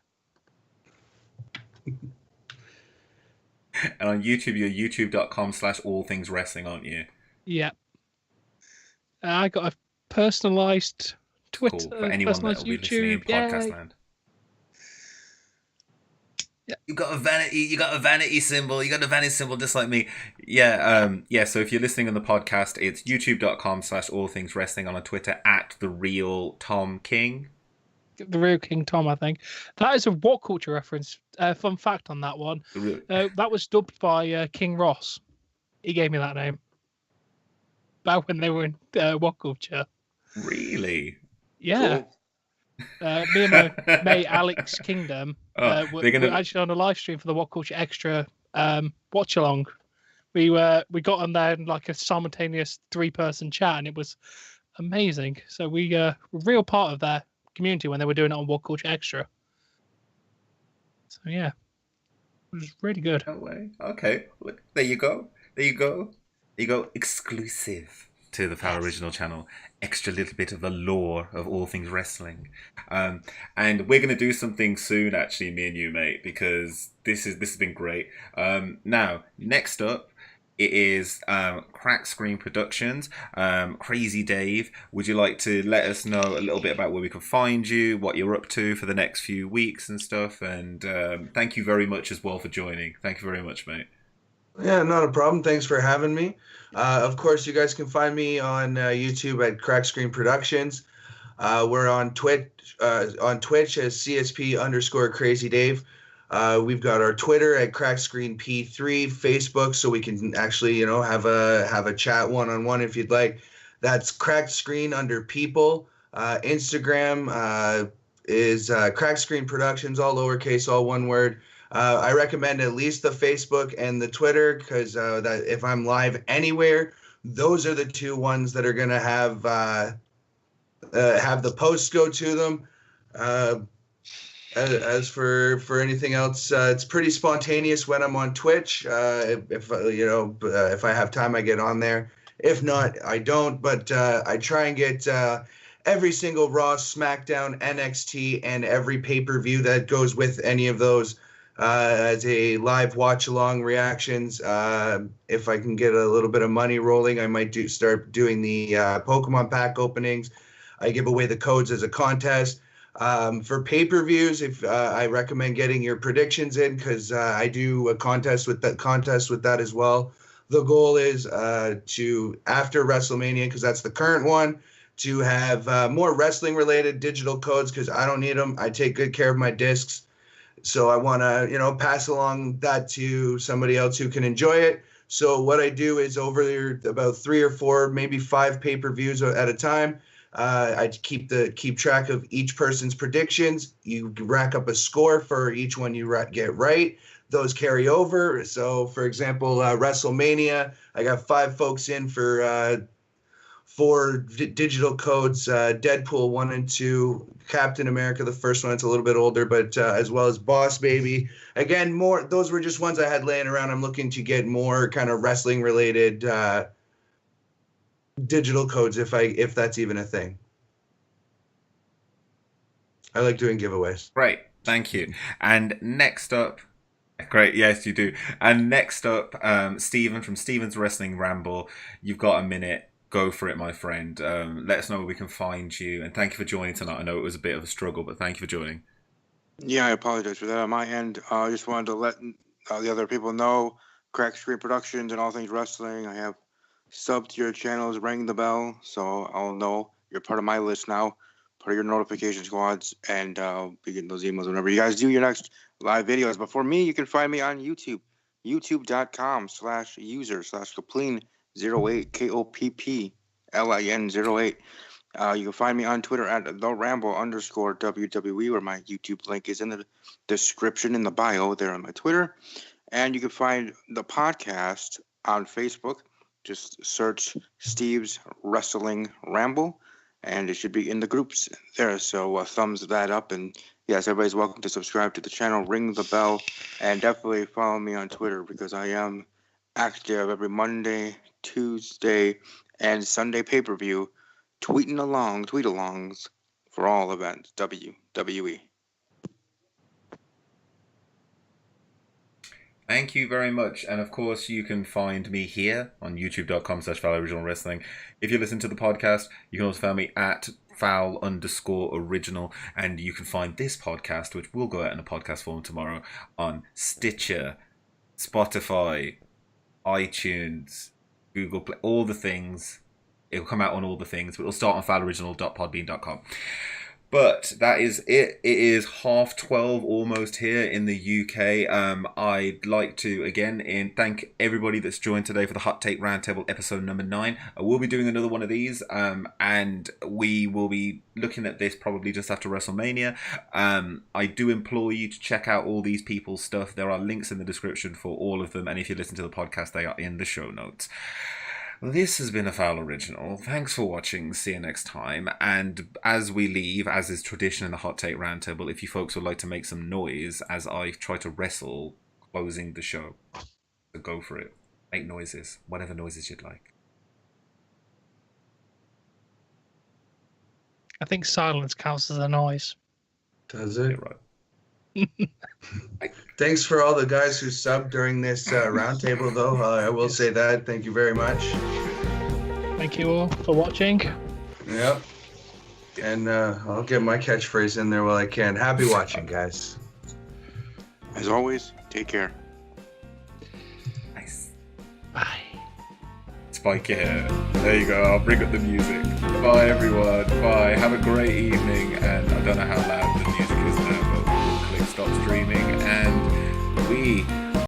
And on YouTube, you're youtube.com/all things wrestling, aren't you? Yeah. I got a personalized Twitter, cool. For anyone that will be listening in podcast land. Yeah. You got a vanity symbol. You got a vanity symbol just like me. Yeah, so if you're listening on the podcast, it's youtube.com/all things wrestling, on Twitter @the real Tom King. The Real King Tom, I think. That is a What Culture reference. Fun fact on that one. That was dubbed by King Ross. He gave me that name back when they were in What Culture. Really? Yeah. Cool. Me and my mate Alex Kingdom we're actually on a live stream for the What Culture Extra Watchalong. We got on there in like a simultaneous 3-person chat, and it was amazing. So we were a real part of their community when they were doing it on What Culture Extra. So yeah, it was really good. No way. Okay, look, there you go. There you go. There you go. Exclusive to the FOWL Original channel. Extra little bit of the lore of all things wrestling. And we're gonna do something soon, actually, me and you, mate, because this has been great. Now, next up, it is Crack Screen Productions. Crazy Dave, would you like to let us know a little bit about where we can find you, what you're up to for the next few weeks and stuff? And thank you very much as well for joining. Thank you very much, mate. Yeah, not a problem. Thanks for having me. Of course, you guys can find me on YouTube at Crack Screen Productions. We're on Twitch as CSP_Crazy Dave. We've got our Twitter at CrackScreenP3, Facebook, so we can actually, have a chat one-on-one if you'd like. That's Cracked Screen under People. Instagram is Crack Screen Productions, all lowercase, all one word. I recommend at least the Facebook and the Twitter because that if I'm live anywhere, those are the two ones that are gonna have the posts go to them. As for anything else, it's pretty spontaneous when I'm on Twitch. If I have time, I get on there. If not, I don't. But I try and get every single Raw, SmackDown, NXT, and every pay-per-view that goes with any of those as a live watch-along reactions. If I can get a little bit of money rolling, I might start doing the Pokemon pack openings. I give away the codes as a contest. For pay-per-views, if I recommend getting your predictions in because I do a contest with that as well. The goal is to after WrestleMania, because that's the current one, to have more wrestling-related digital codes because I don't need them. I take good care of my discs, so I want to pass along that to somebody else who can enjoy it. So what I do is over about 3 or 4, maybe 5 pay-per-views at a time. I keep track of each person's predictions. You rack up a score for each one you get right. Those carry over. So, for example, WrestleMania, I got 5 folks in for 4 digital codes: Deadpool 1 and 2, Captain America, the first one. It's a little bit older, but as well as Boss Baby. Again, more. Those were just ones I had laying around. I'm looking to get more kind of wrestling related digital codes if that's even a thing. I like doing giveaways. Great, thank you. And next up, great, yes you do. And next up, Stephen from Stephen's Wrestling Ramble. You've got a minute. Go for it, my friend. Let us know where we can find you. And thank you for joining tonight. I know it was a bit of a struggle, but thank you for joining. Yeah, I apologize for that on my end. I just wanted to let the other people know, Crack Screen Productions and all things wrestling. I have subbed to your channels, ring the bell, so I'll know you're part of my list now, part of your notification squads, and I'll be getting those emails whenever you guys do your next live videos. But for me, you can find me on YouTube, youtube.com/user/Kapplin08, KOPPLIN08. You can find me on Twitter at @TheRamble_WWE, where my YouTube link is in the description in the bio there on my Twitter. And you can find the podcast on Facebook. Just search Steve's Wrestling Ramble, and it should be in the groups there. So thumbs that up. And yes, everybody's welcome to subscribe to the channel, ring the bell, and definitely follow me on Twitter because I am active every Monday, Tuesday, and Sunday pay-per-view, tweet-alongs for all events, WWE. Thank you very much. And of course, you can find me here on youtube.com/FOWL Original Wrestling. If you listen to the podcast, you can also find me at FOWL_original. And you can find this podcast, which will go out in a podcast form tomorrow, on Stitcher, Spotify, iTunes, Google Play, all the things. It'll come out on all the things, but it'll start on fowloriginal.podbean.com. But that is it. It is 12:30 almost here in the UK. I'd like to again thank everybody that's joined today for the Hot Take Roundtable episode number 9. I will be doing another one of these, and we will be looking at this probably just after WrestleMania. I do implore you to check out all these people's stuff. There are links in the description for all of them, and if you listen to the podcast, they are in the show notes. This has been a Fowl Original. Thanks for watching. See you next time. And as we leave, as is tradition in the Hot Take Roundtable, if you folks would like to make some noise as I try to wrestle closing the show, so go for it. Make noises, whatever noises you'd like. I think silence counts as a noise. Does it? Yeah, right. Thanks for all the guys who subbed during this roundtable, though. I will say that. Thank you very much. Thank you all for watching. Yep. And I'll get my catchphrase in there while I can. Happy watching, guys. As always, take care. Nice. Bye. Spike your hair. There you go. I'll bring up the music. Bye, everyone. Bye. Have a great evening. And I don't know how loud